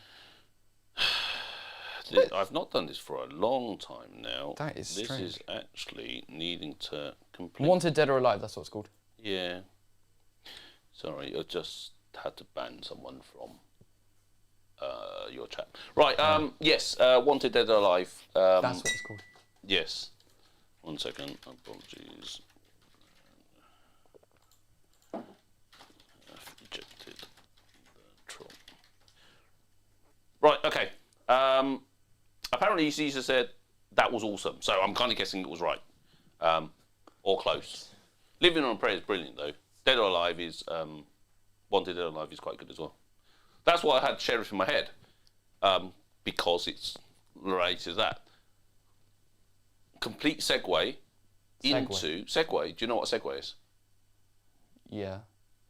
[SPEAKER 2] I've not done this for a long time now.
[SPEAKER 1] That is strange.
[SPEAKER 2] This is actually needing to complete...
[SPEAKER 1] Wanted Dead or Alive, that's what it's called.
[SPEAKER 2] Yeah. Sorry, I just had to ban someone from your chat. Right. Yes. Wanted Dead or Alive.
[SPEAKER 1] That's what it's called.
[SPEAKER 2] Yes. 1 second. Apologies. I've rejected the troll. Right. Okay. Apparently, Caesar said that was awesome. So I'm kind of guessing it was right, or close. Living on a Prayer is brilliant, though. Dead or Alive is Wanted Dead or Alive is quite good as well. That's why I had Sheriff in my head, because it's related to that. Complete segue into Segway. Do you know what a Segway is?
[SPEAKER 1] Yeah.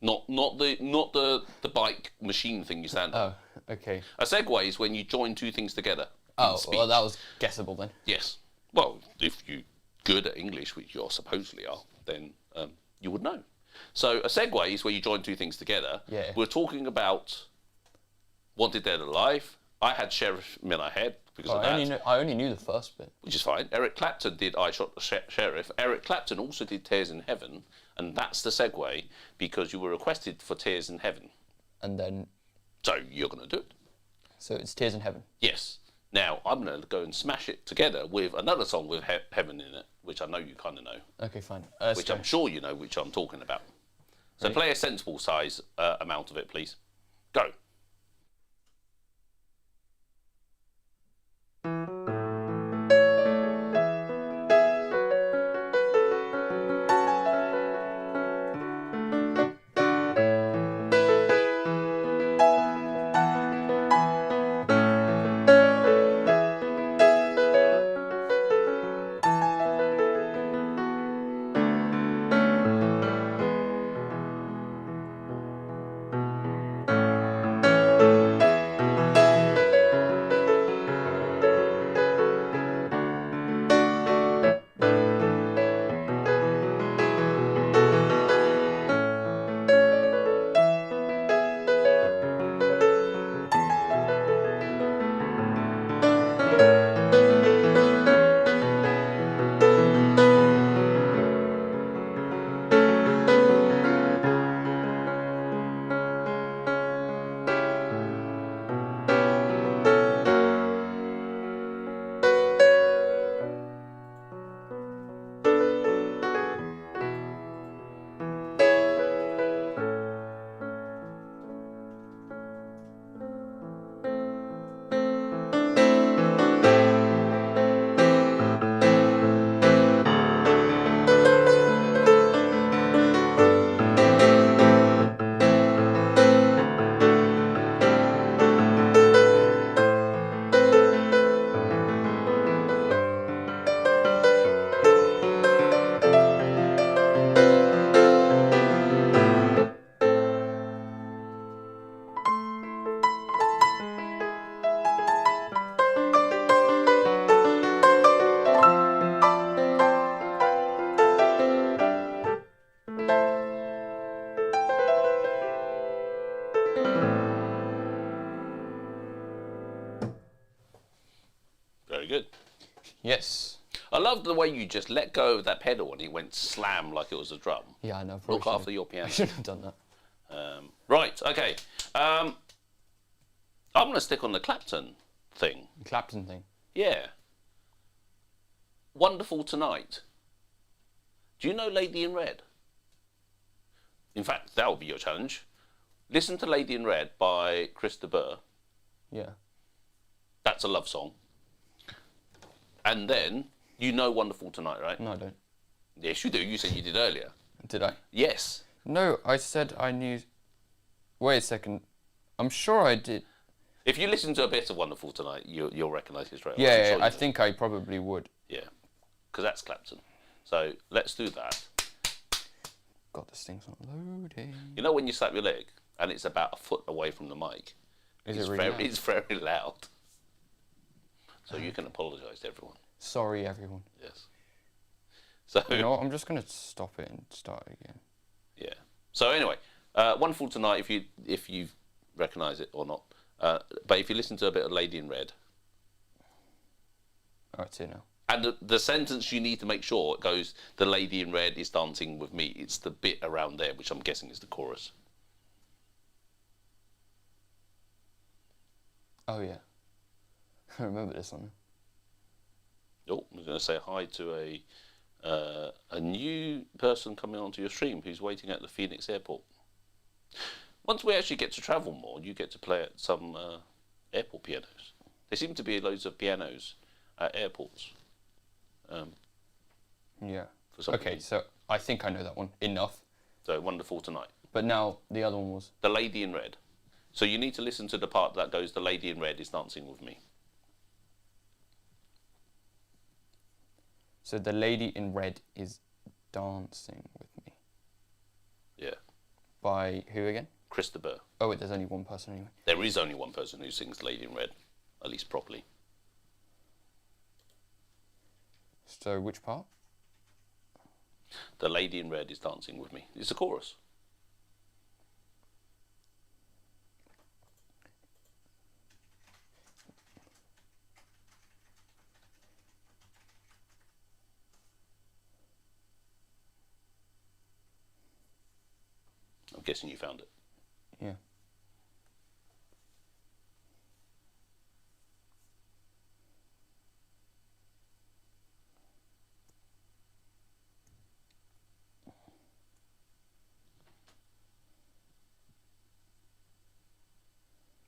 [SPEAKER 2] Not the bike machine thing you stand on.
[SPEAKER 1] Oh, okay.
[SPEAKER 2] A Segway is when you join two things together.
[SPEAKER 1] Oh, well, that was guessable then.
[SPEAKER 2] Yes. Well, if you're good at English, which you supposedly are, then you would know. So a Segway is where you join two things together.
[SPEAKER 1] Yeah.
[SPEAKER 2] We're talking about Wanted Dead or Alive. I had Sheriff in my head because of that.
[SPEAKER 1] I only knew the first bit.
[SPEAKER 2] Which is fine. Eric Clapton did I Shot the Sheriff. Eric Clapton also did Tears in Heaven, and that's the segue because you were requested for Tears in Heaven.
[SPEAKER 1] And then...
[SPEAKER 2] So you're going to do it.
[SPEAKER 1] So it's Tears in Heaven.
[SPEAKER 2] Yes. Now, I'm going to go and smash it together with another song with Heaven in it, which I know you kind of know.
[SPEAKER 1] Okay, fine.
[SPEAKER 2] Which I'm sure you know which I'm talking about. So play a sensible size amount of it, please. Go. Very good.
[SPEAKER 1] Yes.
[SPEAKER 2] I love the way you just let go of that pedal and it went slam like it was a drum.
[SPEAKER 1] Yeah, I know.
[SPEAKER 2] Look after your piano.
[SPEAKER 1] I shouldn't have done that.
[SPEAKER 2] Right, okay. I'm going to stick on the Clapton thing.
[SPEAKER 1] The Clapton thing.
[SPEAKER 2] Yeah. Wonderful Tonight. Do you know Lady in Red? In fact, that will be your challenge. Listen to Lady in Red by Chris de Burgh.
[SPEAKER 1] Yeah.
[SPEAKER 2] That's a love song. And then, you know Wonderful Tonight, right?
[SPEAKER 1] No, I don't.
[SPEAKER 2] Yes, you do. You said you did earlier.
[SPEAKER 1] Did I?
[SPEAKER 2] Yes.
[SPEAKER 1] No, I said I knew... Wait a second. I'm sure I did.
[SPEAKER 2] If you listen to a bit of Wonderful Tonight, you'll recognise it straight away.
[SPEAKER 1] Yeah, I think I probably would.
[SPEAKER 2] Yeah, because that's Clapton. So let's do that.
[SPEAKER 1] God, this thing's not loading.
[SPEAKER 2] You know when you slap your leg and it's about a foot away from the mic?
[SPEAKER 1] Is it really loud?
[SPEAKER 2] It's very loud. So you can apologise to everyone.
[SPEAKER 1] Sorry, everyone.
[SPEAKER 2] Yes. So
[SPEAKER 1] you know what? I'm just going to stop it and start again.
[SPEAKER 2] Yeah. So anyway, Wonderful Tonight, if you recognise it or not. But if you listen to a bit of Lady in Red.
[SPEAKER 1] Oh, it's here now.
[SPEAKER 2] And the sentence you need to make sure it goes, the lady in red is dancing with me. It's the bit around there, which I'm guessing is the chorus.
[SPEAKER 1] Oh yeah. I remember this one.
[SPEAKER 2] Oh, I'm going to say hi to a new person coming onto your stream who's waiting at the Phoenix airport. Once we actually get to travel more, you get to play at some airport pianos. There seem to be loads of pianos at airports.
[SPEAKER 1] Yeah.
[SPEAKER 2] For some
[SPEAKER 1] Okay,
[SPEAKER 2] reason.
[SPEAKER 1] so I think I know that one enough.
[SPEAKER 2] So Wonderful Tonight.
[SPEAKER 1] But now the other one was.
[SPEAKER 2] The Lady in Red. So you need to listen to the part that goes, the Lady in Red is dancing with me.
[SPEAKER 1] So the lady in red is dancing with me.
[SPEAKER 2] Yeah.
[SPEAKER 1] By who again?
[SPEAKER 2] Christopher.
[SPEAKER 1] Oh wait, there's only one person anyway.
[SPEAKER 2] There is only one person who sings Lady in Red, at least properly.
[SPEAKER 1] So which part?
[SPEAKER 2] The Lady in Red is dancing with me. It's a chorus. I'm guessing you found it.
[SPEAKER 1] Yeah.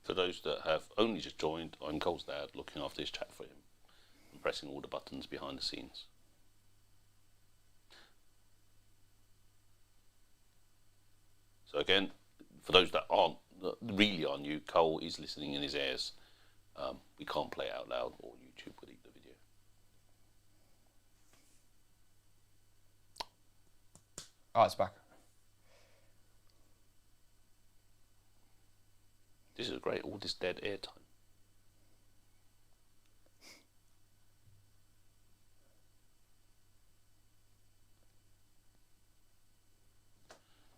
[SPEAKER 2] For those that have only just joined, I'm Cole's dad, looking after his chat for him and pressing all the buttons behind the scenes. So again, for those that really are new, Cole is listening in his ears. We can't play it out loud, or YouTube would eat the video.
[SPEAKER 1] Oh, it's back.
[SPEAKER 2] This is great, all this dead air time.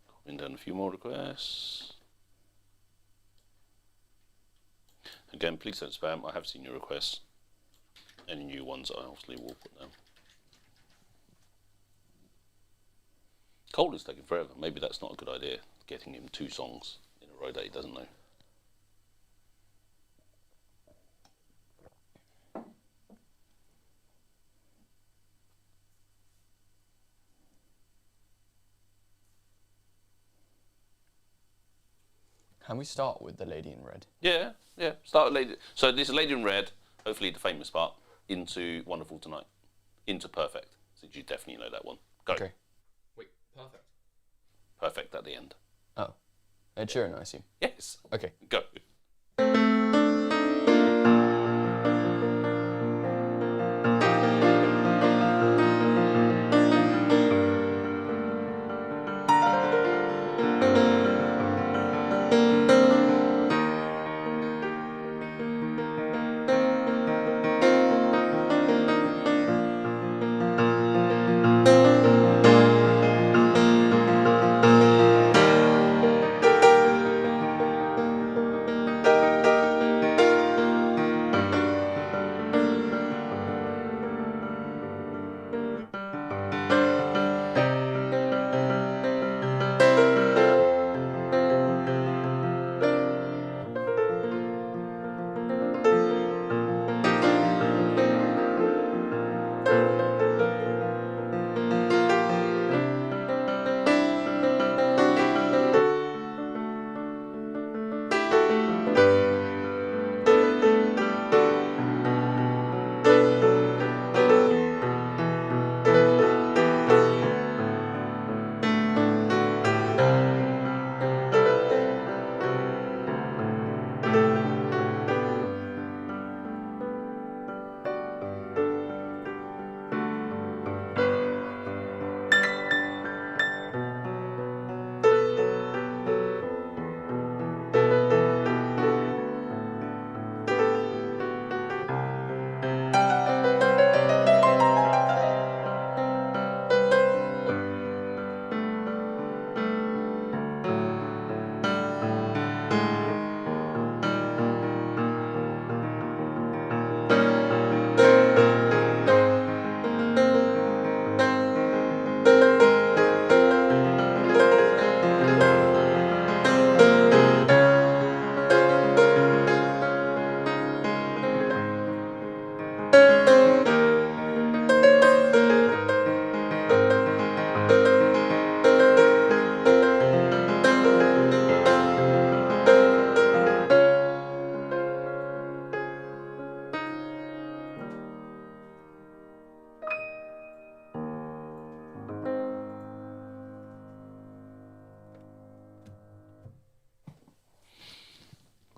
[SPEAKER 2] Copying down a few more requests. Again, please don't spam. I have seen your requests. Any new ones I obviously will put down. Cole is taking forever. Maybe that's not a good idea, getting him 2 songs in a row that he doesn't know.
[SPEAKER 1] Can we start with the lady in red?
[SPEAKER 2] Yeah. Start Lady. So this is Lady in Red, hopefully the famous part, into Wonderful Tonight, into Perfect. So you definitely know that one. Go.
[SPEAKER 1] Okay. Wait, perfect.
[SPEAKER 2] Perfect at the end.
[SPEAKER 1] Oh. Ed Sheeran, I assume.
[SPEAKER 2] Yes.
[SPEAKER 1] Okay.
[SPEAKER 2] Go.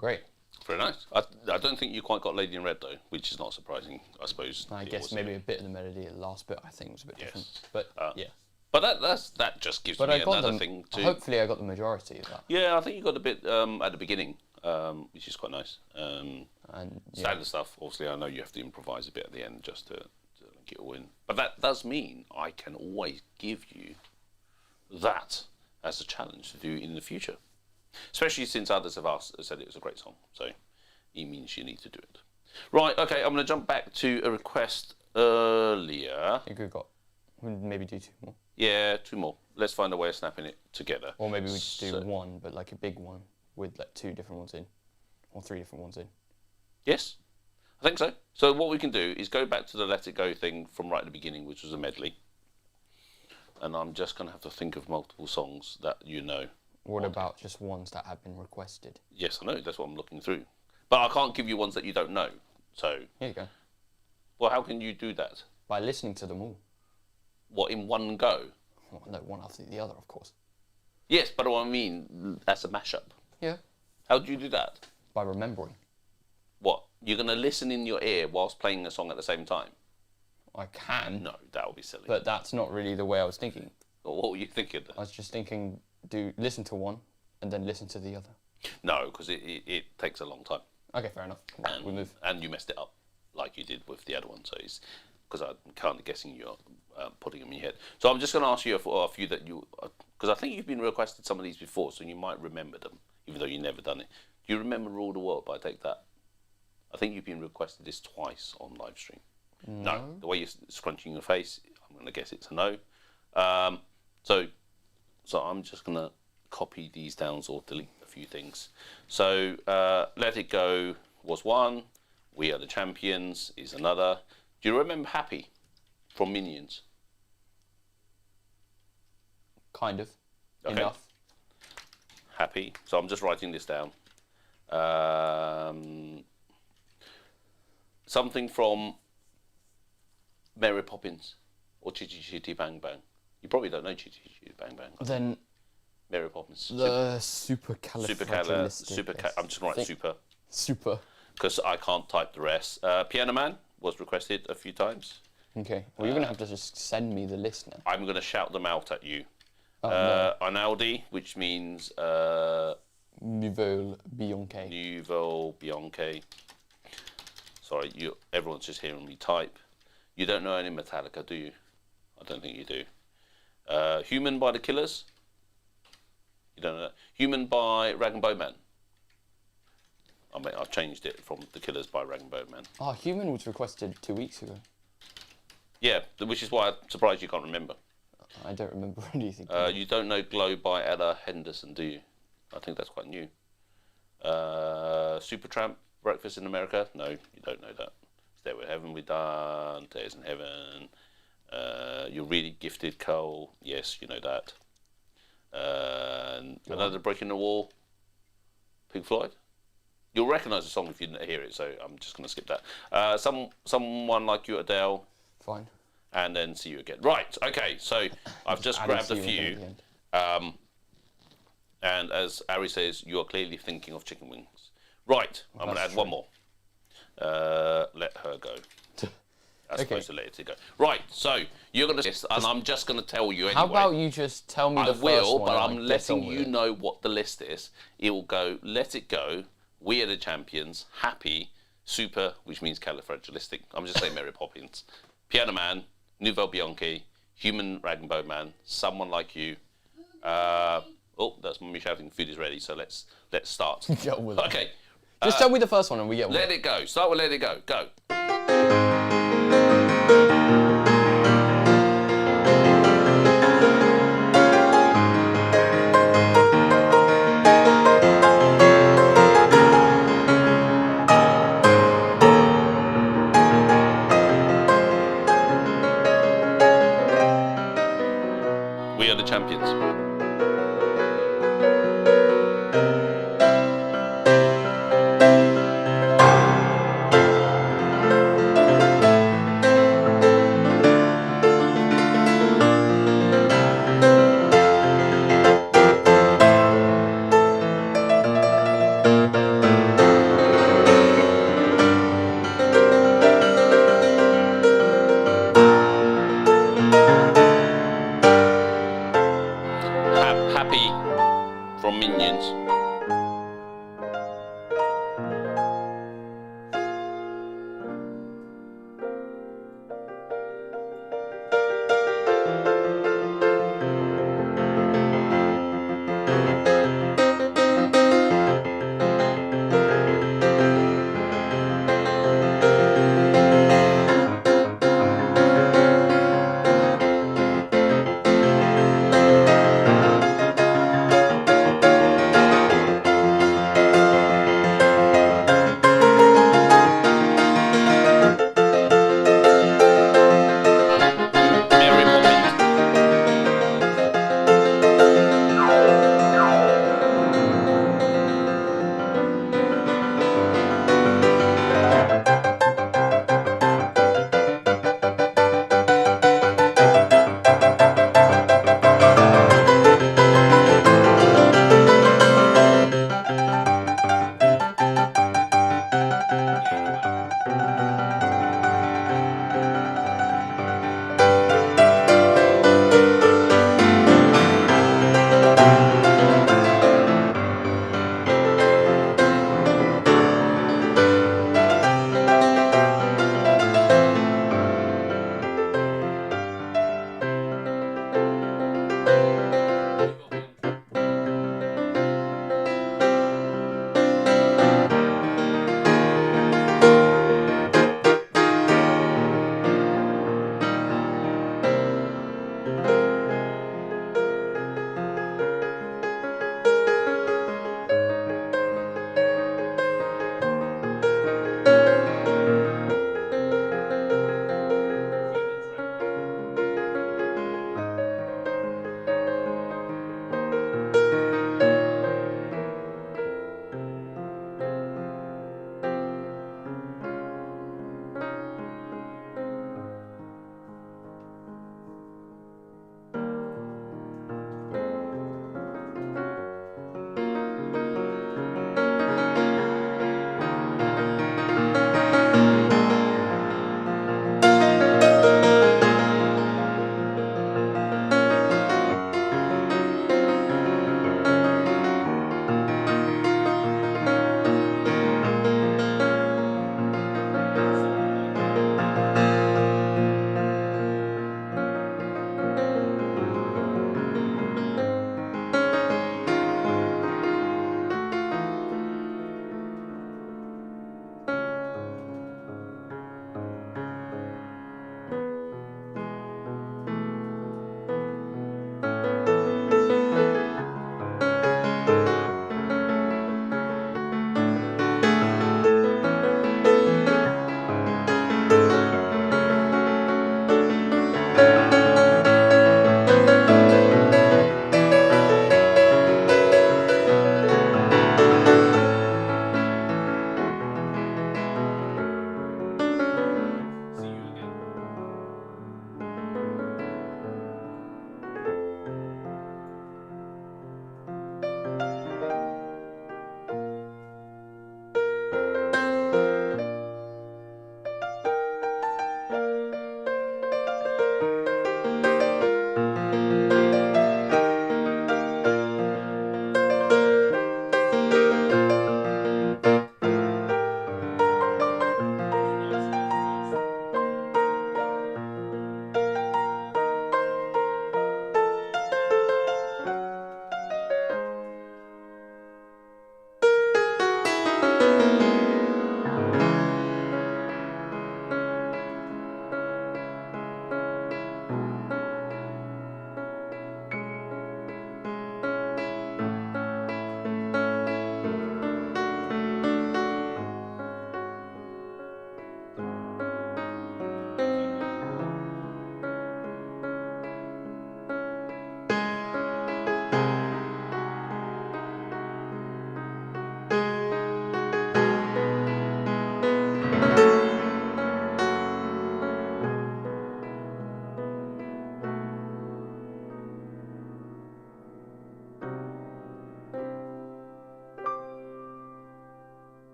[SPEAKER 1] Great.
[SPEAKER 2] Very nice. I don't think you quite got Lady in Red though, which is not surprising, I suppose.
[SPEAKER 1] I guess maybe a bit of the melody. The last bit, I think, was a bit different. But yeah.
[SPEAKER 2] But that just gives me another thing to.
[SPEAKER 1] Hopefully, I got the majority of that.
[SPEAKER 2] Yeah, I think you got a bit at the beginning, which is quite nice.
[SPEAKER 1] And
[SPEAKER 2] standard stuff. Obviously, I know you have to improvise a bit at the end just to get it all in. But that does mean I can always give you that as a challenge to do in the future. Especially since others have said it was a great song. So it means you need to do it. Right, okay, I'm going to jump back to a request earlier.
[SPEAKER 1] I think we'll maybe do 2 more.
[SPEAKER 2] Yeah, 2 more. Let's find a way of snapping it together.
[SPEAKER 1] Or maybe we just do 1, but like a big one with like 2 different ones in. Or 3 different ones in.
[SPEAKER 2] Yes, I think so. So what we can do is go back to the Let It Go thing from right at the beginning, which was a medley. And I'm just going to have to think of multiple songs that you know.
[SPEAKER 1] What about just ones that have been requested?
[SPEAKER 2] Yes, I know. That's what I'm looking through. But I can't give you ones that you don't know. So.
[SPEAKER 1] Here you go.
[SPEAKER 2] Well, how can you do that?
[SPEAKER 1] By listening to them all.
[SPEAKER 2] What, in one go?
[SPEAKER 1] Well, no, one after the other, of course.
[SPEAKER 2] Yes, but what I mean, that's a mashup.
[SPEAKER 1] Yeah.
[SPEAKER 2] How do you do that?
[SPEAKER 1] By remembering.
[SPEAKER 2] What? You're going to listen in your ear whilst playing a song at the same time?
[SPEAKER 1] I can.
[SPEAKER 2] No, that would be silly.
[SPEAKER 1] But that's not really the way I was thinking.
[SPEAKER 2] What were you thinking then?
[SPEAKER 1] I was just thinking, listen to one and then listen to the other.
[SPEAKER 2] No, because it takes a long time.
[SPEAKER 1] Okay, fair enough. We move.
[SPEAKER 2] And you messed it up, like you did with the other one. So it's because I'm currently guessing you're putting them in your head. So I'm just going to ask you a few that you, because I think you've been requested some of these before, so you might remember them, even though you've never done it. Do you remember Rule the World by Take That? I think you've been requested this twice on live stream. No. The way you're scrunching your face, I'm going to guess it's a no. So I'm just going to copy these down or delete a few things. So Let It Go was one. We Are the Champions is another. Do you remember Happy from Minions?
[SPEAKER 1] Kind of.
[SPEAKER 2] Okay.
[SPEAKER 1] Enough.
[SPEAKER 2] Happy. So I'm just writing this down. Something from Mary Poppins or Chitty Chitty Bang Bang. You probably don't know Chitty Chitty Bang Bang.
[SPEAKER 1] Then
[SPEAKER 2] Mary Poppins.
[SPEAKER 1] the supercalifragilistic.
[SPEAKER 2] I'm just going to write super.
[SPEAKER 1] Super.
[SPEAKER 2] Because I can't type the rest. Piano Man was requested a few times.
[SPEAKER 1] Okay. Well, you're going to have to just send me the list now.
[SPEAKER 2] I'm going to shout them out at you.
[SPEAKER 1] No.
[SPEAKER 2] Analdi, which means
[SPEAKER 1] Nouvelle Bianche.
[SPEAKER 2] Nouvelle Bianche. Sorry, everyone's just hearing me type. You don't know any Metallica, do you? I don't think you do. Human by the Killers. You don't know that. Human by Rag and Bone Man. I've changed it from The Killers by Rag and Bone Man.
[SPEAKER 1] Oh, Human was requested 2 weeks ago.
[SPEAKER 2] Yeah, which is why I'm surprised you can't remember.
[SPEAKER 1] I don't remember anything.
[SPEAKER 2] You don't know Glow by Ella Henderson, do you? I think that's quite new. Supertramp, Breakfast in America. No, you don't know that. Stairway to Heaven, we done. Tears in Heaven. You're Really Gifted, Cole. Yes, you know that. Another Breaking the Wall. Pink Floyd. You'll recognise the song if you didn't hear it, so I'm just going to skip that. Someone Like You, Adele.
[SPEAKER 1] Fine.
[SPEAKER 2] And then See You Again. Right, okay, so I've just grabbed a few. And as Ari says, you are clearly thinking of chicken wings. Right, I'm going to add one more. Let Her Go. As opposed to Let It Go. Right, so you're going to... And I'm just going to tell you anyway.
[SPEAKER 1] How about you just tell me the first one?
[SPEAKER 2] I will, but I'm letting you know what the list is. It will go Let It Go, We Are the Champions, Happy, Super, which means califragilistic. I'm just saying Mary Poppins. Piano Man, Nouvelle Bianche, Human Rag and Bone Man, Someone Like You. Oh, that's Mummy shouting food is ready, so let's start.
[SPEAKER 1] Get on with it.
[SPEAKER 2] Okay.
[SPEAKER 1] Just tell me the first one and we get on with
[SPEAKER 2] Let It Go. Start with Let It Go. Go. We Are the Champions.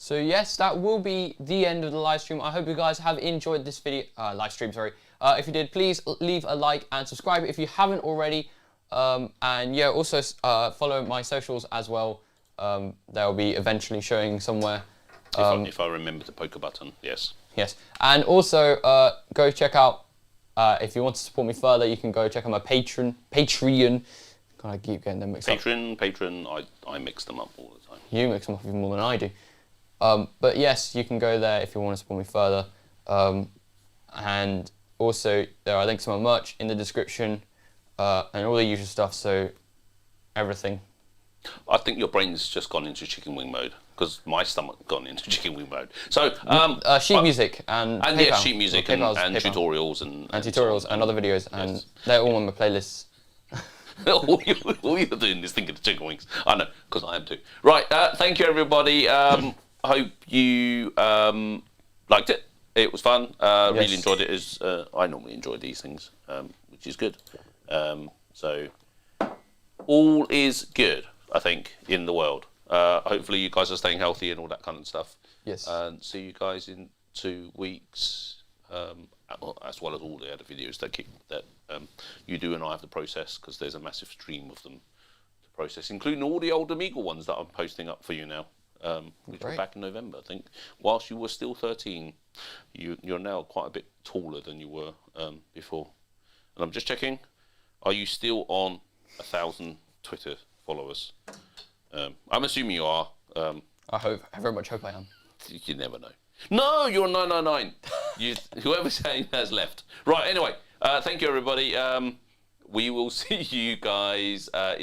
[SPEAKER 1] So yes, that will be the end of the live stream. I hope you guys have enjoyed this video, live stream, sorry. If you did, please leave a like and subscribe if you haven't already. And yeah, also follow my socials as well. They'll be eventually showing somewhere.
[SPEAKER 2] If I remember to poke a button, yes.
[SPEAKER 1] Yes, and also go check out, if you want to support me further, you can go check out my Patreon. God, I keep getting them mixed up.
[SPEAKER 2] Patron, I mix them up all the time.
[SPEAKER 1] You mix them up even more than I do. But yes, you can go there if you want to support me further. And also, there are links to my merch in the description, and all the usual stuff, so everything.
[SPEAKER 2] I think your brain's just gone into chicken wing mode, because my stomach gone into chicken wing mode. So,
[SPEAKER 1] sheet music and PayPal.
[SPEAKER 2] Yeah, sheet music and tutorials and
[SPEAKER 1] tutorials and other videos, and they're all on my playlists.
[SPEAKER 2] all you're doing is thinking of chicken wings. I know, because I am too. Right, thank you everybody. Hope you liked it. It was fun. Really enjoyed it. As I normally enjoy these things, which is good. So all is good, I think, in the world. Hopefully you guys are staying healthy and all that kind of stuff.
[SPEAKER 1] Yes.
[SPEAKER 2] And see you guys in 2 weeks, as well as all the other videos that you do and I have to process, because there's a massive stream of them to process, including all the old Amiga ones that I'm posting up for you now, which were back in November, I think. Whilst you were still 13, you're now quite a bit taller than you were before. And I'm just checking, are you still on 1,000 Twitter followers? I'm assuming you are.
[SPEAKER 1] I very much hope I am.
[SPEAKER 2] You never know. No, you're 999. Whoever's saying has left. Right, anyway, thank you everybody. We will see you guys in